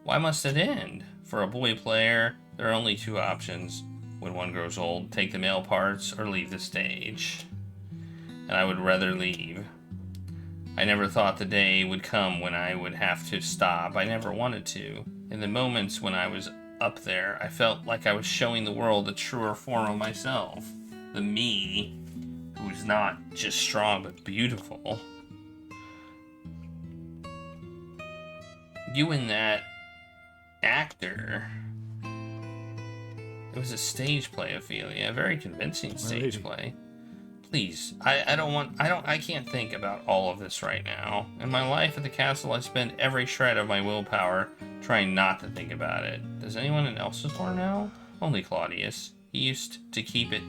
[SPEAKER 1] Why must it end? For a boy player, there are only two options. When one grows old, take the male parts or leave the stage. And I would rather leave. I never thought the day would come when I would have to stop. I never wanted to. In the moments when I was up there, I felt like I was showing the world a truer form of myself. The me who's not just strong but beautiful. You and that actor. It was a stage play, Ophelia. A very convincing stage play. Please, I can't think about all of this right now. In my life at the castle, I spend every shred of my willpower trying not to think about it. Does anyone in Elsinore know? Only Claudius. He used to keep it.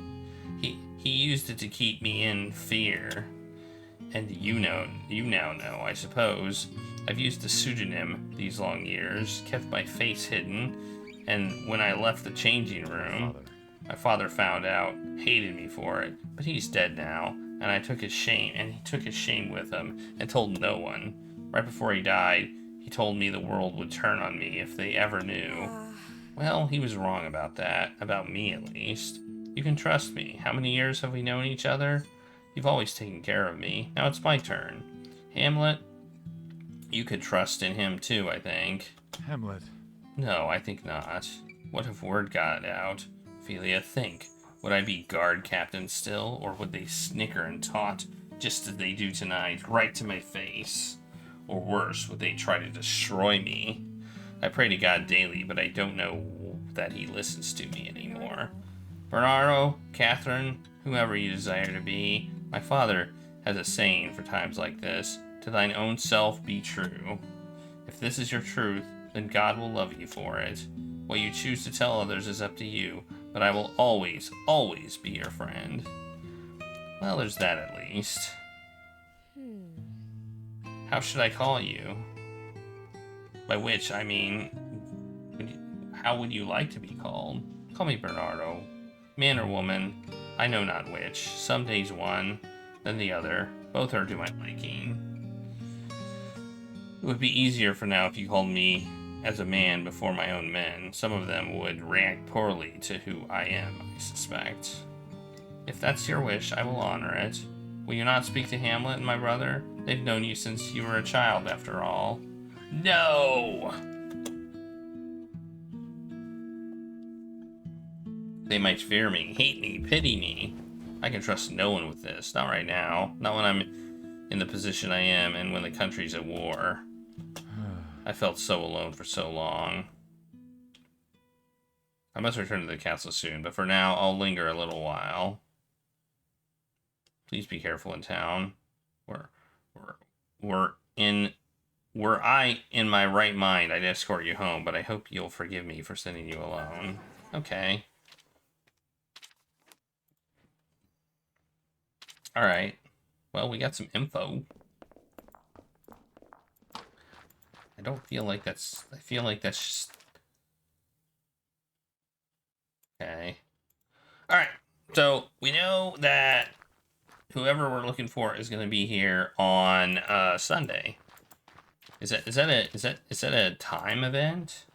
[SPEAKER 1] He used it to keep me in fear. And you now know, I suppose. I've used a pseudonym these long years, kept my face hidden, and when I left the changing room, my father found out, hated me for it, but he's dead now, and he took his shame with him, and told no one. Right before he died, he told me the world would turn on me if they ever knew. Well, he was wrong about that, about me at least. You can trust me. How many years have we known each other? You've always taken care of me. Now it's my turn. Hamlet, you could trust in him too, I think.
[SPEAKER 5] Hamlet.
[SPEAKER 1] No, I think not. What if word got out? Ophelia, think. Would I be guard captain still, or would they snicker and taunt, just as they do tonight, right to my face? Or worse, would they try to destroy me? I pray to God daily, but I don't know that he listens to me anymore. Bernardo, Catherine, whoever you desire to be, my father has a saying for times like this, to thine own self be true. If this is your truth, then God will love you for it. What you choose to tell others is up to you, but I will always, always be your friend. Well, there's that at least. How should I call you? By which, I mean, how would you like to be called? Call me Bernardo. Man or woman, I know not which. Some days one, then the other. Both are to my liking. It would be easier for now if you called me as a man before my own men. Some of them would react poorly to who I am, I suspect. If that's your wish, I will honor it. Will you not speak to Hamlet and my brother? They've known you since you were a child, after all. No! They might fear me, hate me, pity me. I can trust no one with this. Not right now. Not when I'm in the position I am and when the country's at war. I felt so alone for so long. I must return to the castle soon, but for now, I'll linger a little while. Please be careful in town. Were I in my right mind, I'd escort you home, but I hope you'll forgive me for sending you alone. Okay. Alright. Well, we got some info. I don't feel like that's... I feel like that's just... Okay. Alright. So, we know that whoever we're looking for is going to be here on Sunday. Is that a time event?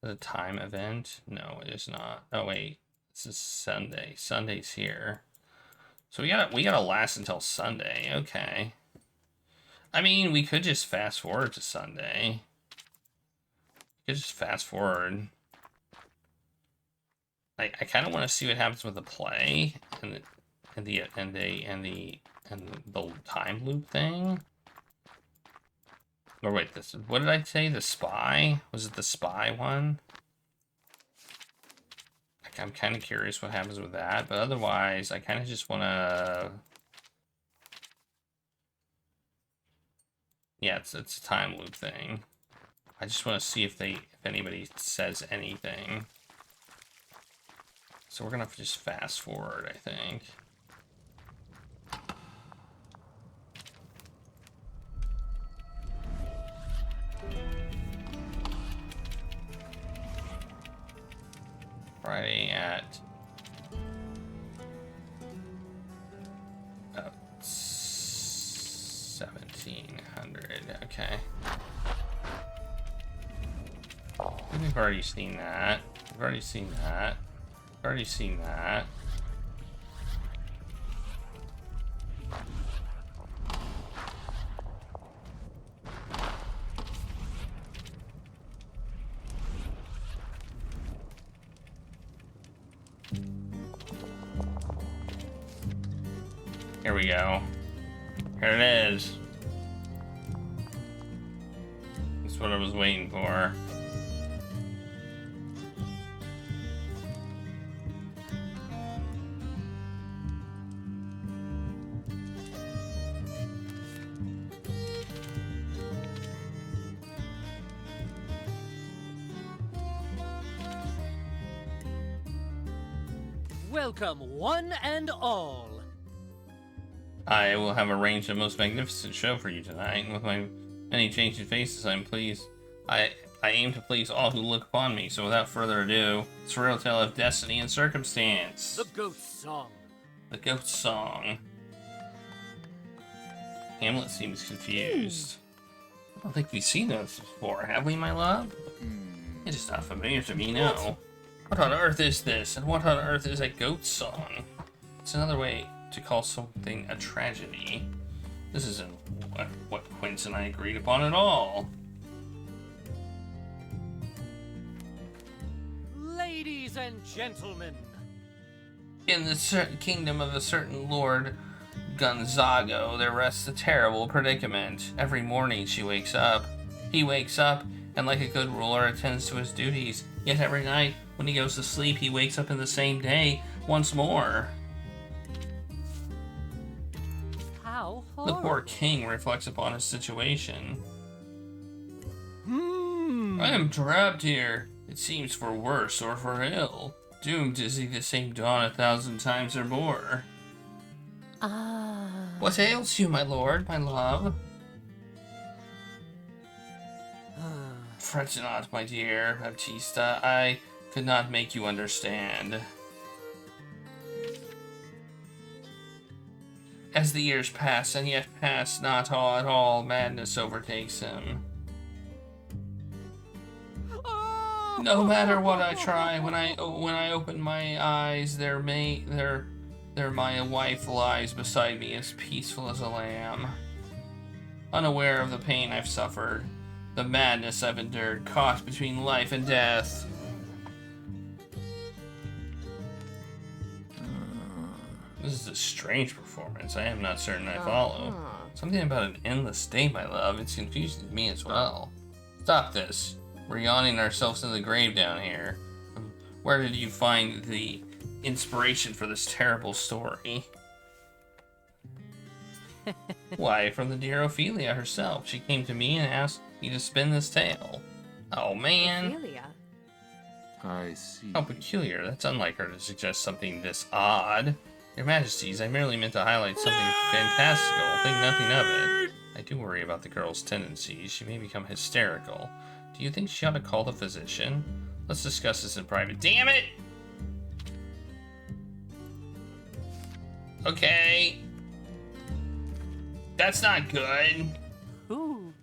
[SPEAKER 1] Is it a time event? No, it is not. Oh wait, this is Sunday. Sunday's here. So we gotta last until Sunday. Okay. I mean, we could just fast forward to Sunday. We could just fast forward. I kind of want to see what happens with the play and the time loop thing. Or wait, what did I say? The spy? Was it the spy one? I'm kind of curious what happens with that, but otherwise, I kind of just want to... Yeah, it's a time loop thing. I just want to see if anybody says anything. So we're gonna have to just fast forward, I think. Friday at 1700. Okay. We've already seen that. We've already seen that. We've already seen that. Here we go. Here it is. That's what I was waiting for.
[SPEAKER 6] Welcome, one and all.
[SPEAKER 1] I will have arranged a most magnificent show for you tonight. With my many changing faces, I'm pleased. I aim to please all who look upon me, so without further ado, it's a real tale of destiny and circumstance.
[SPEAKER 6] The Ghost Song.
[SPEAKER 1] The Ghost Song. Hamlet seems confused. I don't think we've seen this before, have we, my love? It is not familiar to me, no. What on earth is this? And what on earth is a goat song? It's another way to call something a tragedy. This isn't what Quince and I agreed upon at all.
[SPEAKER 6] Ladies and gentlemen.
[SPEAKER 1] In the kingdom of a certain Lord Gonzago, there rests a terrible predicament. Every morning he wakes up, and like a good ruler attends to his duties. Yet every night, when he goes to sleep, he wakes up in the same day once more.
[SPEAKER 6] How
[SPEAKER 1] The
[SPEAKER 6] horrible.
[SPEAKER 1] poor king reflects upon his situation. I am trapped here. It seems for worse or for ill. Doomed to see the same dawn 1,000 times or more. What ails you, my lord, my love? Fret not, my dear Baptista. I could not make you understand. As the years pass, and yet pass not all at all, madness overtakes him. No matter what I try, when I open my eyes, there my wife lies beside me as peaceful as a lamb. Unaware of the pain I've suffered, the madness I've endured, caught between life and death. This is a strange performance. I am not certain I follow. Something about an endless day, my love. It's confusing me as well. Stop this. We're yawning ourselves in the grave down here. Where did you find the inspiration for this terrible story? Why, from the dear Ophelia herself. She came to me and asked me to spin this tale. Oh, man.
[SPEAKER 2] Ophelia.
[SPEAKER 5] I see.
[SPEAKER 1] How peculiar. That's unlike her to suggest something this odd. Your Majesties, I merely meant to highlight something fantastical. Think nothing of it. I do worry about the girl's tendencies. She may become hysterical. Do you think she ought to call the physician? Let's discuss this in private. Damn it! Okay. That's not good.
[SPEAKER 6] Ooh.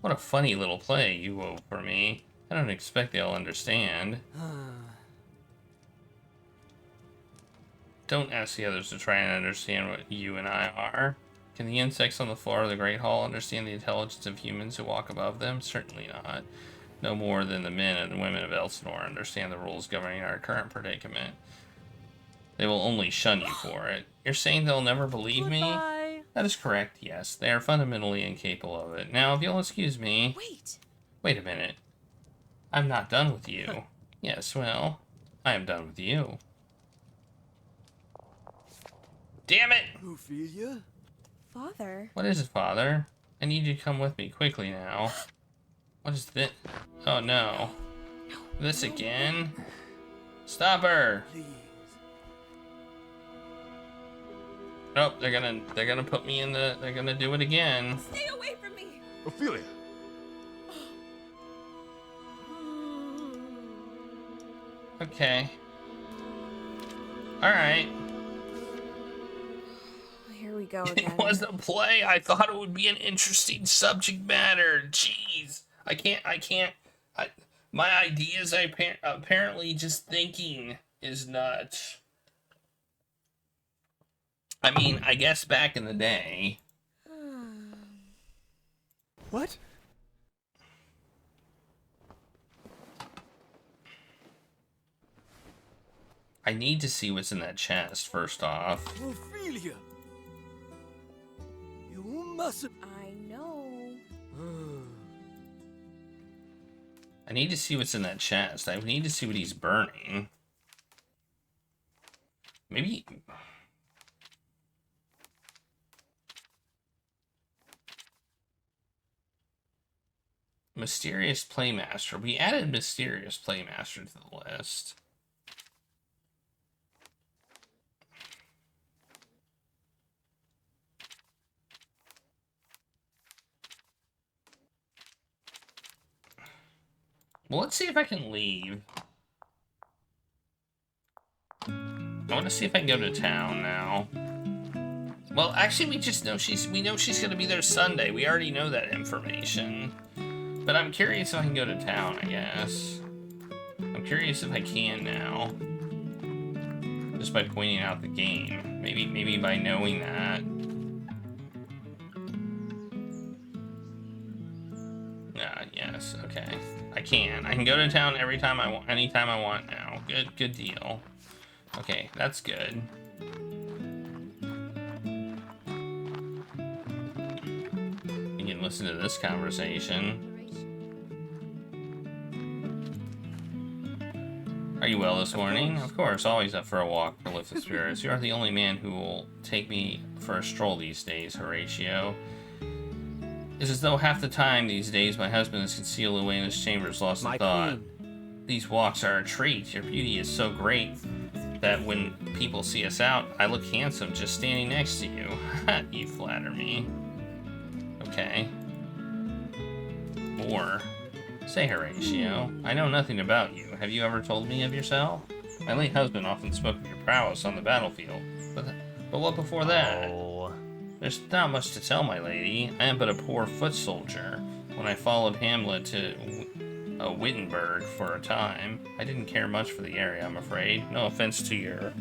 [SPEAKER 1] What a funny little play you wove for me. I don't expect they'll understand. Don't ask the others to try and understand what you and I are. Can the insects on the floor of the Great Hall understand the intelligence of humans who walk above them? Certainly not. No more than the men and women of Elsinore understand the rules governing our current predicament. They will only shun you for it. You're saying they'll never believe me?
[SPEAKER 6] Goodbye.
[SPEAKER 1] That is correct, yes. They are fundamentally incapable of it. Now, if you'll excuse me... Wait a minute. I'm not done with you. Yes, well, I am done with you. Damn it!
[SPEAKER 5] Ophelia?
[SPEAKER 2] Father.
[SPEAKER 1] What is it, Father? I need you to come with me quickly now. What is this? Oh, no. This again? Stop her!
[SPEAKER 5] Please.
[SPEAKER 1] Nope, they're gonna put me in the... They're gonna do it again.
[SPEAKER 2] Stay away from me.
[SPEAKER 5] Ophelia!
[SPEAKER 1] Okay. Alright.
[SPEAKER 2] Here we go again.
[SPEAKER 1] It was a play. I thought it would be an interesting subject matter. Jeez. My ideas, apparently just thinking is nuts. I mean, I guess back in the day.
[SPEAKER 5] What?
[SPEAKER 1] I need to see what's in that chest, first off.
[SPEAKER 5] Ophelia! You mustn't.
[SPEAKER 2] I know.
[SPEAKER 1] I need to see what's in that chest. I need to see what he's burning. Maybe... Mysterious Playmaster. We added Mysterious Playmaster to the list. Well, let's see if I can leave. I want to see if I can go to town now. Well, actually, we just know we know she's going to be there Sunday. We already know that information. But I'm curious if I can go to town, I guess. I'm curious if I can now. Just by pointing out the game. Maybe by knowing that. Yes, okay. I can go to town every time I want, anytime I want now. Good deal. Okay, that's good. You can listen to this conversation. Are you well this morning? Of course, always up for a walk to lift the spirits. You are the only man who will take me for a stroll these days, Horatio. It's as though half the time these days my husband is concealed away in his chambers, lost in thought. These walks are a treat. Your beauty is so great that when people see us out, I look handsome just standing next to you. You flatter me. Okay. More. Say, Horatio, I know nothing about you. Have you ever told me of yourself? My late husband often spoke of your prowess on the battlefield. But what before that?
[SPEAKER 6] Oh.
[SPEAKER 1] There's not much to tell, my lady. I am but a poor foot soldier. When I followed Hamlet to Wittenberg for a time, I didn't care much for the area, I'm afraid. No offense to your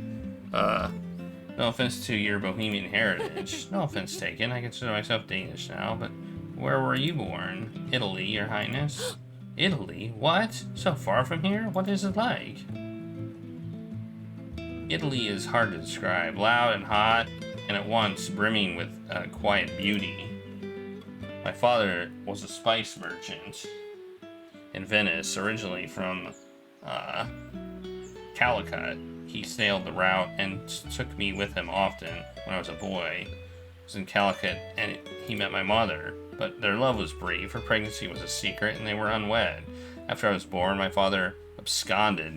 [SPEAKER 1] Bohemian heritage. No offense taken. I consider myself Danish now, but where were you born? Italy, your highness. Italy? What? So far from here? What is it like? Italy is hard to describe. Loud and hot, and at once brimming with quiet beauty. My father was a spice merchant in Venice, originally from Calicut. He sailed the route and took me with him often when I was a boy. was in Calicut, and he met my mother. But their love was brief. Her pregnancy was a secret, and they were unwed. After I was born, my father absconded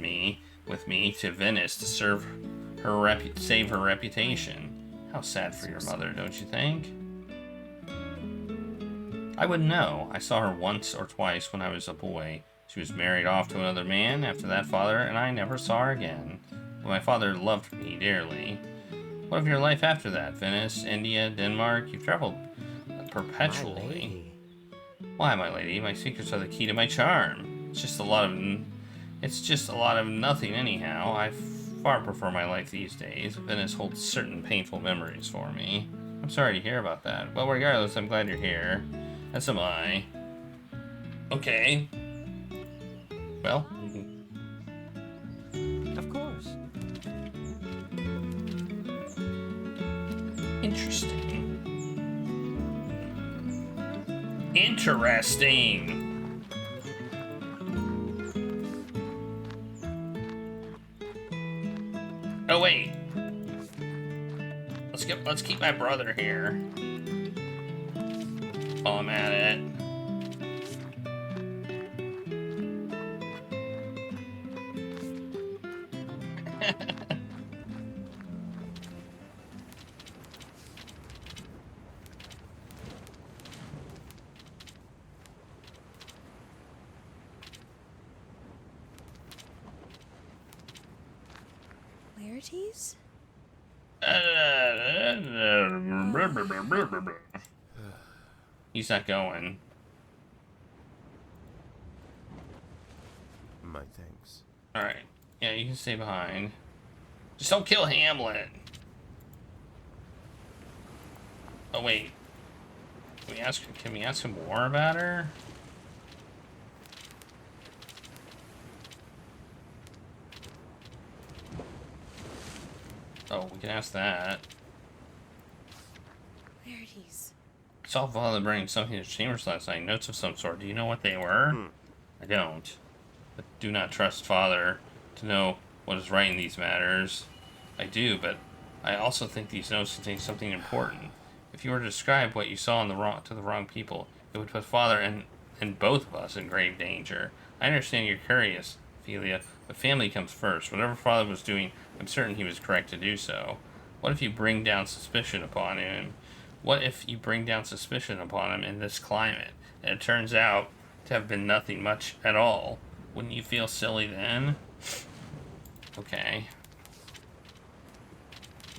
[SPEAKER 1] with me to Venice to save her reputation. How sad for your mother, don't you think? I wouldn't know. I saw her once or twice when I was a boy. She was married off to another man after that father, and I never saw her again. But my father loved me dearly. What of your life after that? Venice, India, Denmark? You've traveled perpetually. Why, my lady? My secrets are the key to my charm. It's just a lot of nothing anyhow. I far prefer my life these days. Venice holds certain painful memories for me. I'm sorry to hear about that. But regardless, I'm glad you're here. As am I. Okay. Well.
[SPEAKER 6] Of course.
[SPEAKER 1] Interesting. Oh wait. Let's keep my brother here. While I'm at it.
[SPEAKER 2] Clarities?
[SPEAKER 1] He's not going.
[SPEAKER 5] My thanks.
[SPEAKER 1] Alright. Yeah, you can stay behind. Just don't kill Hamlet. Oh, wait. Can we ask him more about her? Oh, we can ask that.
[SPEAKER 2] Clarities.
[SPEAKER 1] I saw father bring something to chambers last night. Notes of some sort. Do you know what they were? I don't. But do not trust father to know what is right in these matters. I do, but I also think these notes contain something important. If you were to describe what you saw to the wrong people, it would put father and both of us in grave danger. I understand you're curious, Ophelia, but family comes first. Whatever father was doing, I'm certain he was correct to do so. What if you bring down suspicion upon him? What if you bring down suspicion upon him in this climate, and it turns out to have been nothing much at all? Wouldn't you feel silly then? Okay.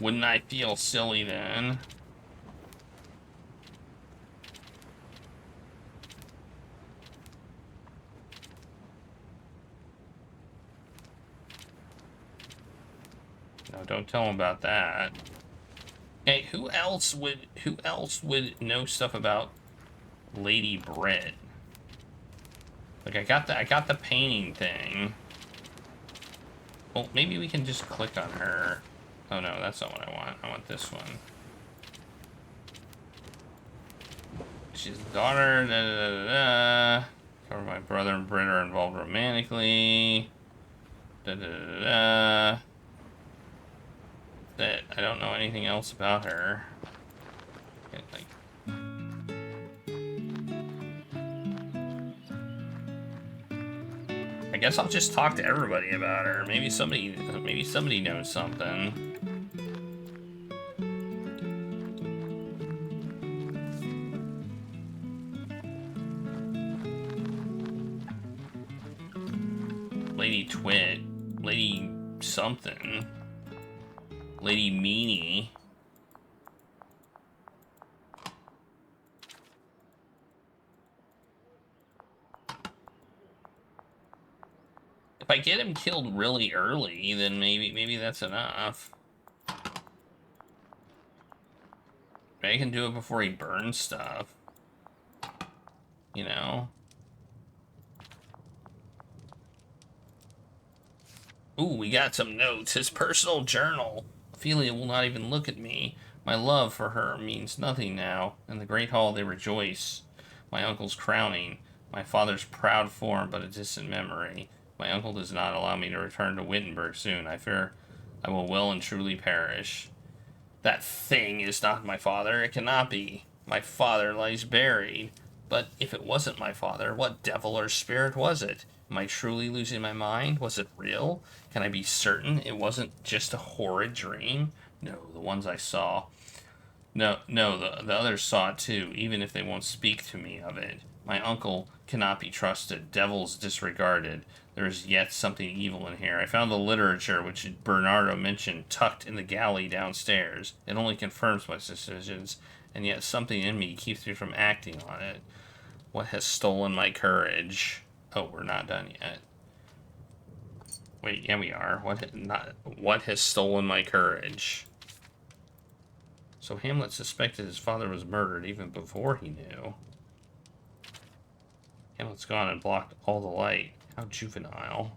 [SPEAKER 1] Wouldn't I feel silly then? No, don't tell him about that. Hey, who else would know stuff about Lady Britt? Like I got the painting thing. Well, maybe we can just click on her. Oh no, that's not what I want. I want this one. She's the daughter. Da, da, da, da, da. Cover my brother and Britt are involved romantically. Da, da, da, da. That I don't know anything else about her. Okay, like. I guess I'll just talk to everybody about her. Maybe somebody knows something. Lady Twit, Lady something, Lady Meanie. If I get him killed really early, then maybe that's enough. I can do it before he burns stuff. You know? Ooh, we got some notes. His personal journal. Ophelia will not even look at me. My love for her means nothing now. In the great hall they rejoice. My uncle's crowning. My father's proud form, but a distant memory. My uncle does not allow me to return to Wittenberg soon. I fear I will well and truly perish. That thing is not my father. It cannot be. My father lies buried. But if it wasn't my father, what devil or spirit was it? Am I truly losing my mind? Was it real? Can I be certain it wasn't just a horrid dream? No, the ones I saw. No, the others saw it too, even if they won't speak to me of it. My uncle cannot be trusted. Devils disregarded. There is yet something evil in here. I found the literature which Bernardo mentioned tucked in the galley downstairs. It only confirms my suspicions, and yet something in me keeps me from acting on it. What has stolen my courage? Oh, we're not done yet. Wait, yeah, we are. What has stolen my courage? So Hamlet suspected his father was murdered even before he knew. Hamlet's gone and blocked all the light. How juvenile.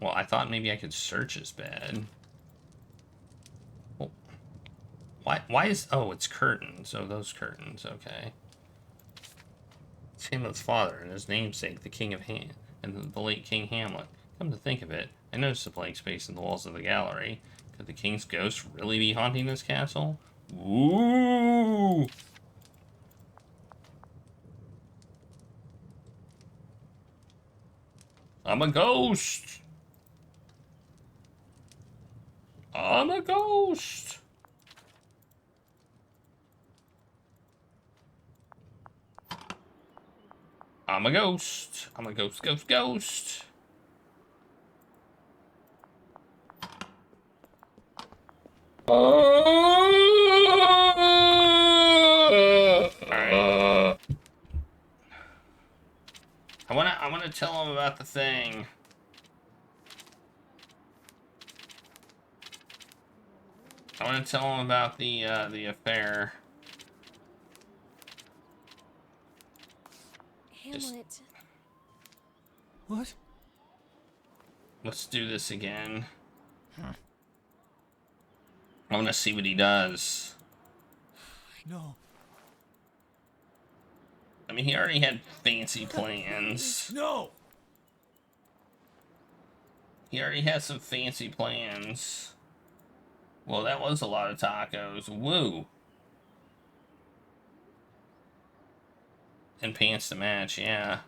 [SPEAKER 1] Well, I thought maybe I could search his bed. Well, why is... Oh, it's curtains. Oh, those curtains. Okay. It's Hamlet's father and his namesake, the King of and the late King Hamlet. Come to think of it, I noticed a blank space in the walls of the gallery. Could the king's ghost really be haunting this castle? Ooh! I'm a ghost! I'm a ghost! I'm a ghost. I'm a ghost, ghost, ghost. I wanna tell him about the thing. I wanna tell him about the affair.
[SPEAKER 2] Hamlet.
[SPEAKER 5] What?
[SPEAKER 1] Let's do this again. I want to see what he does.
[SPEAKER 5] No.
[SPEAKER 1] I mean, he already had fancy plans.
[SPEAKER 5] No!
[SPEAKER 1] He already had some fancy plans. Well, that was a lot of tacos. Woo! And pants to match, yeah.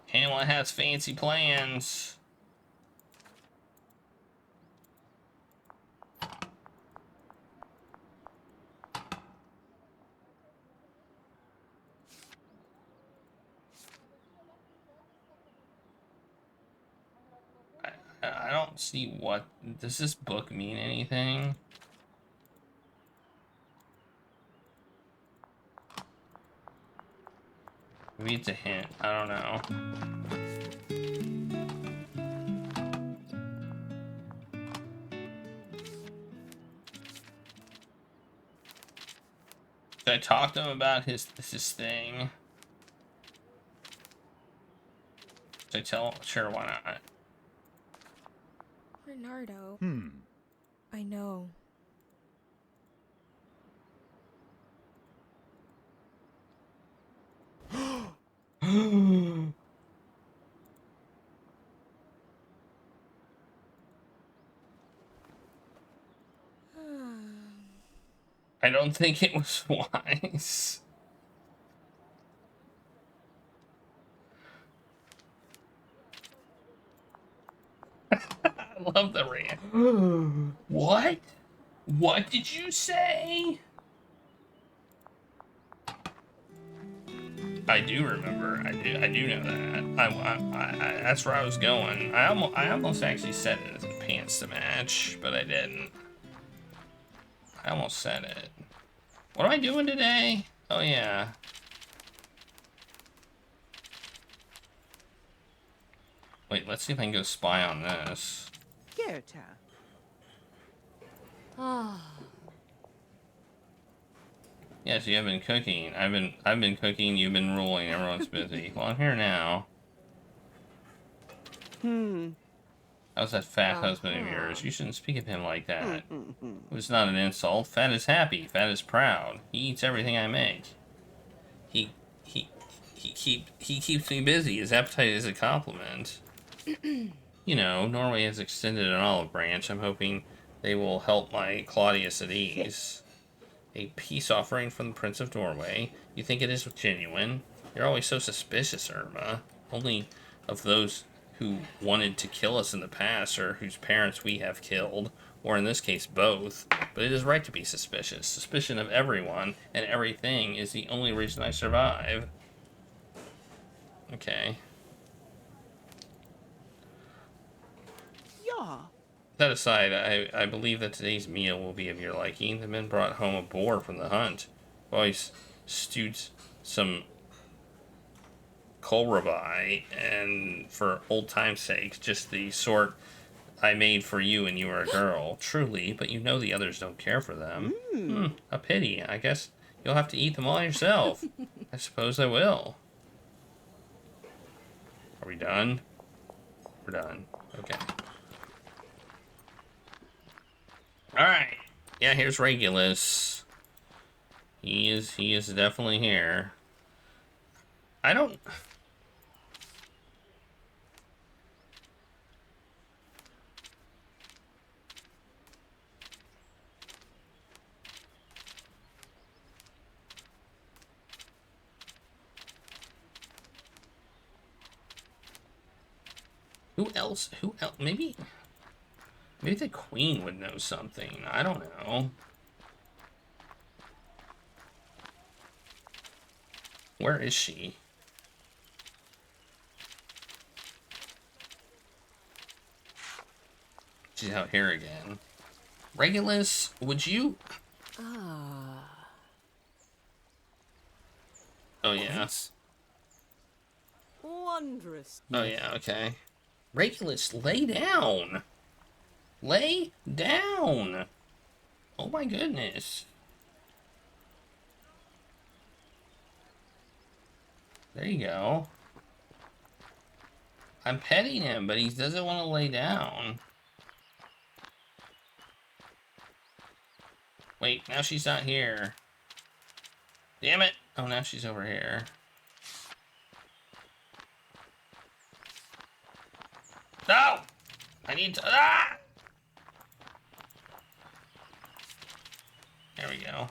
[SPEAKER 1] Hamlet has fancy plans. I don't see what... Does this book mean anything? Maybe it's a hint. I don't know. Should I talk to him about his thing? Should I tell him? Sure, why not?
[SPEAKER 2] Bernardo. I know.
[SPEAKER 1] I don't think it was wise. I love the rant. What? What did you say? I do remember. I do know that. That's where I was going. I almost actually said it as a pants to match, but I didn't. I almost said it. What am I doing today? Oh yeah. Wait, let's see if I can go spy on this. Yes, you have been cooking. I've been cooking. You've been ruling. Everyone's busy. Well, I'm here now. How's that fat husband of yours? You shouldn't speak of him like that. It was not an insult. Fat is happy. Fat is proud. He eats everything I make. He keeps me busy. His appetite is a compliment. He you know, Norway has extended an olive branch. I'm hoping they will help my Claudius at ease. A peace offering from the Prince of Norway. You think it is genuine? You're always so suspicious, Irma. Only of those who wanted to kill us in the past or whose parents we have killed, or in this case, both. But it is right to be suspicious. Suspicion of everyone and everything is the only reason I survive. Okay.
[SPEAKER 7] Yeah.
[SPEAKER 1] That aside, I believe that today's meal will be of your liking. The men brought home a boar from the hunt. Always stewed some kohlrabi, and for old time's sake, just the sort I made for you when you were a girl. Truly, but you know the others don't care for them. A pity. I guess you'll have to eat them all yourself. I suppose I will. Are we done? We're done. Okay. Alright. Yeah, here's Regulus. He is definitely here. I don't... Who else? Maybe the queen would know something. I don't know. Where is she? She's out here again. Regulus, would you... Oh, yeah.
[SPEAKER 7] Wondrous.
[SPEAKER 1] Oh, yeah, okay. Regulus, lay down. Lay down. Oh, my goodness. There you go. I'm petting him, but he doesn't want to lay down. Wait, now she's not here. Damn it. Oh, now she's over here. No! I need to... Ah! There we go.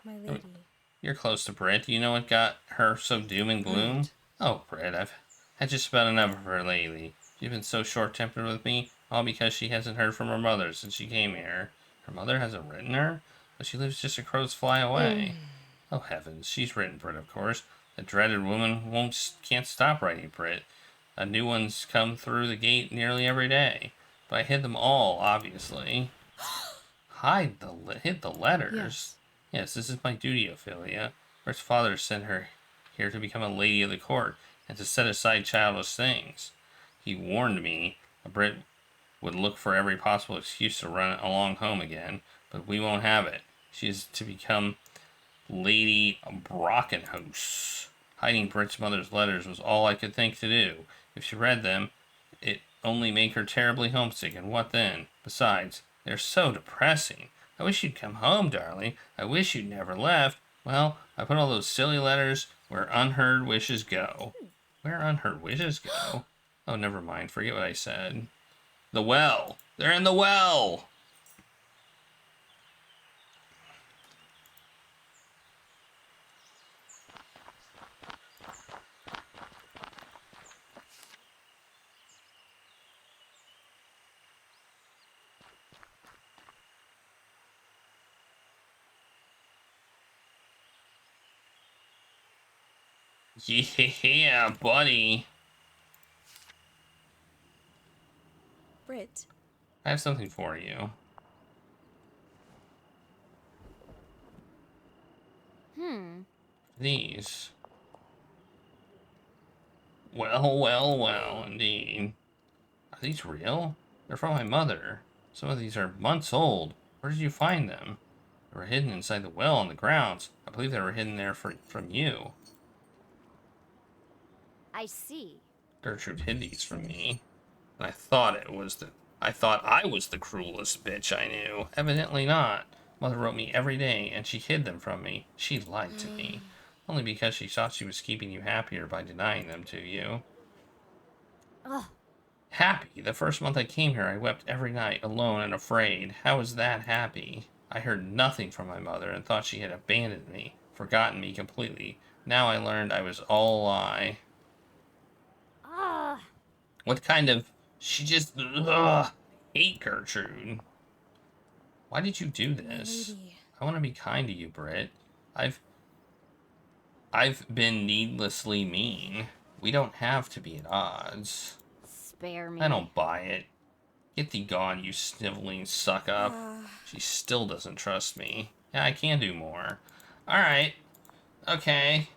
[SPEAKER 2] My lady.
[SPEAKER 1] You're close to Britt. Do you know what got her so doom and gloom?
[SPEAKER 2] Right.
[SPEAKER 1] Oh, Britt, I've had just about enough of her lately. She's been so short-tempered with me, all because she hasn't heard from her mother since she came here. Her mother hasn't written her? But she lives just a crow's fly away. Oh, heavens. She's written Britt, of course. The dreaded woman can't stop writing Britt. New ones come through the gate nearly every day. But I hid them all, obviously. Hid the letters? Yes, this is my duty, Ophelia. Britt's father sent her here to become a lady of the court and to set aside childish things. He warned me Britt would look for every possible excuse to run along home again, but we won't have it. She is to become Lady Brockenhouse. Hiding Britt's mother's letters was all I could think to do. If she read them, it only make her terribly homesick, and what then? Besides, they're so depressing. I wish you'd come home, darling. I wish you'd never left. Well, I put all those silly letters where unheard wishes go. Where unheard wishes go? Oh, never mind. Forget what I said. The well. They're in the well. Yeah, buddy.
[SPEAKER 2] Britt.
[SPEAKER 1] I have something for you. These. Well, indeed. Are these real? They're from my mother. Some of these are months old. Where did you find them? They were hidden inside the well on the grounds. I believe they were hidden there from you.
[SPEAKER 4] I see.
[SPEAKER 1] Gertrude hid these from me. And I thought I was the cruelest bitch I knew. Evidently not. Mother wrote me every day, and she hid them from me. She lied to me. Only because she thought she was keeping you happier by denying them to you.
[SPEAKER 4] Ugh.
[SPEAKER 1] Happy? The first month I came here, I wept every night, alone and afraid. How was that happy? I heard nothing from my mother and thought she had abandoned me, forgotten me completely. Now I learned I was all a lie.
[SPEAKER 4] Ah.
[SPEAKER 1] What kind of... She just... hate Gertrude. Why did you do this?
[SPEAKER 2] Lady.
[SPEAKER 1] I want to be kind to you, Britt. I've been needlessly mean. We don't have to be at odds.
[SPEAKER 4] Spare me.
[SPEAKER 1] I don't buy it. Get thee gone, you sniveling suck-up. She still doesn't trust me. Yeah, I can do more. Alright. Okay.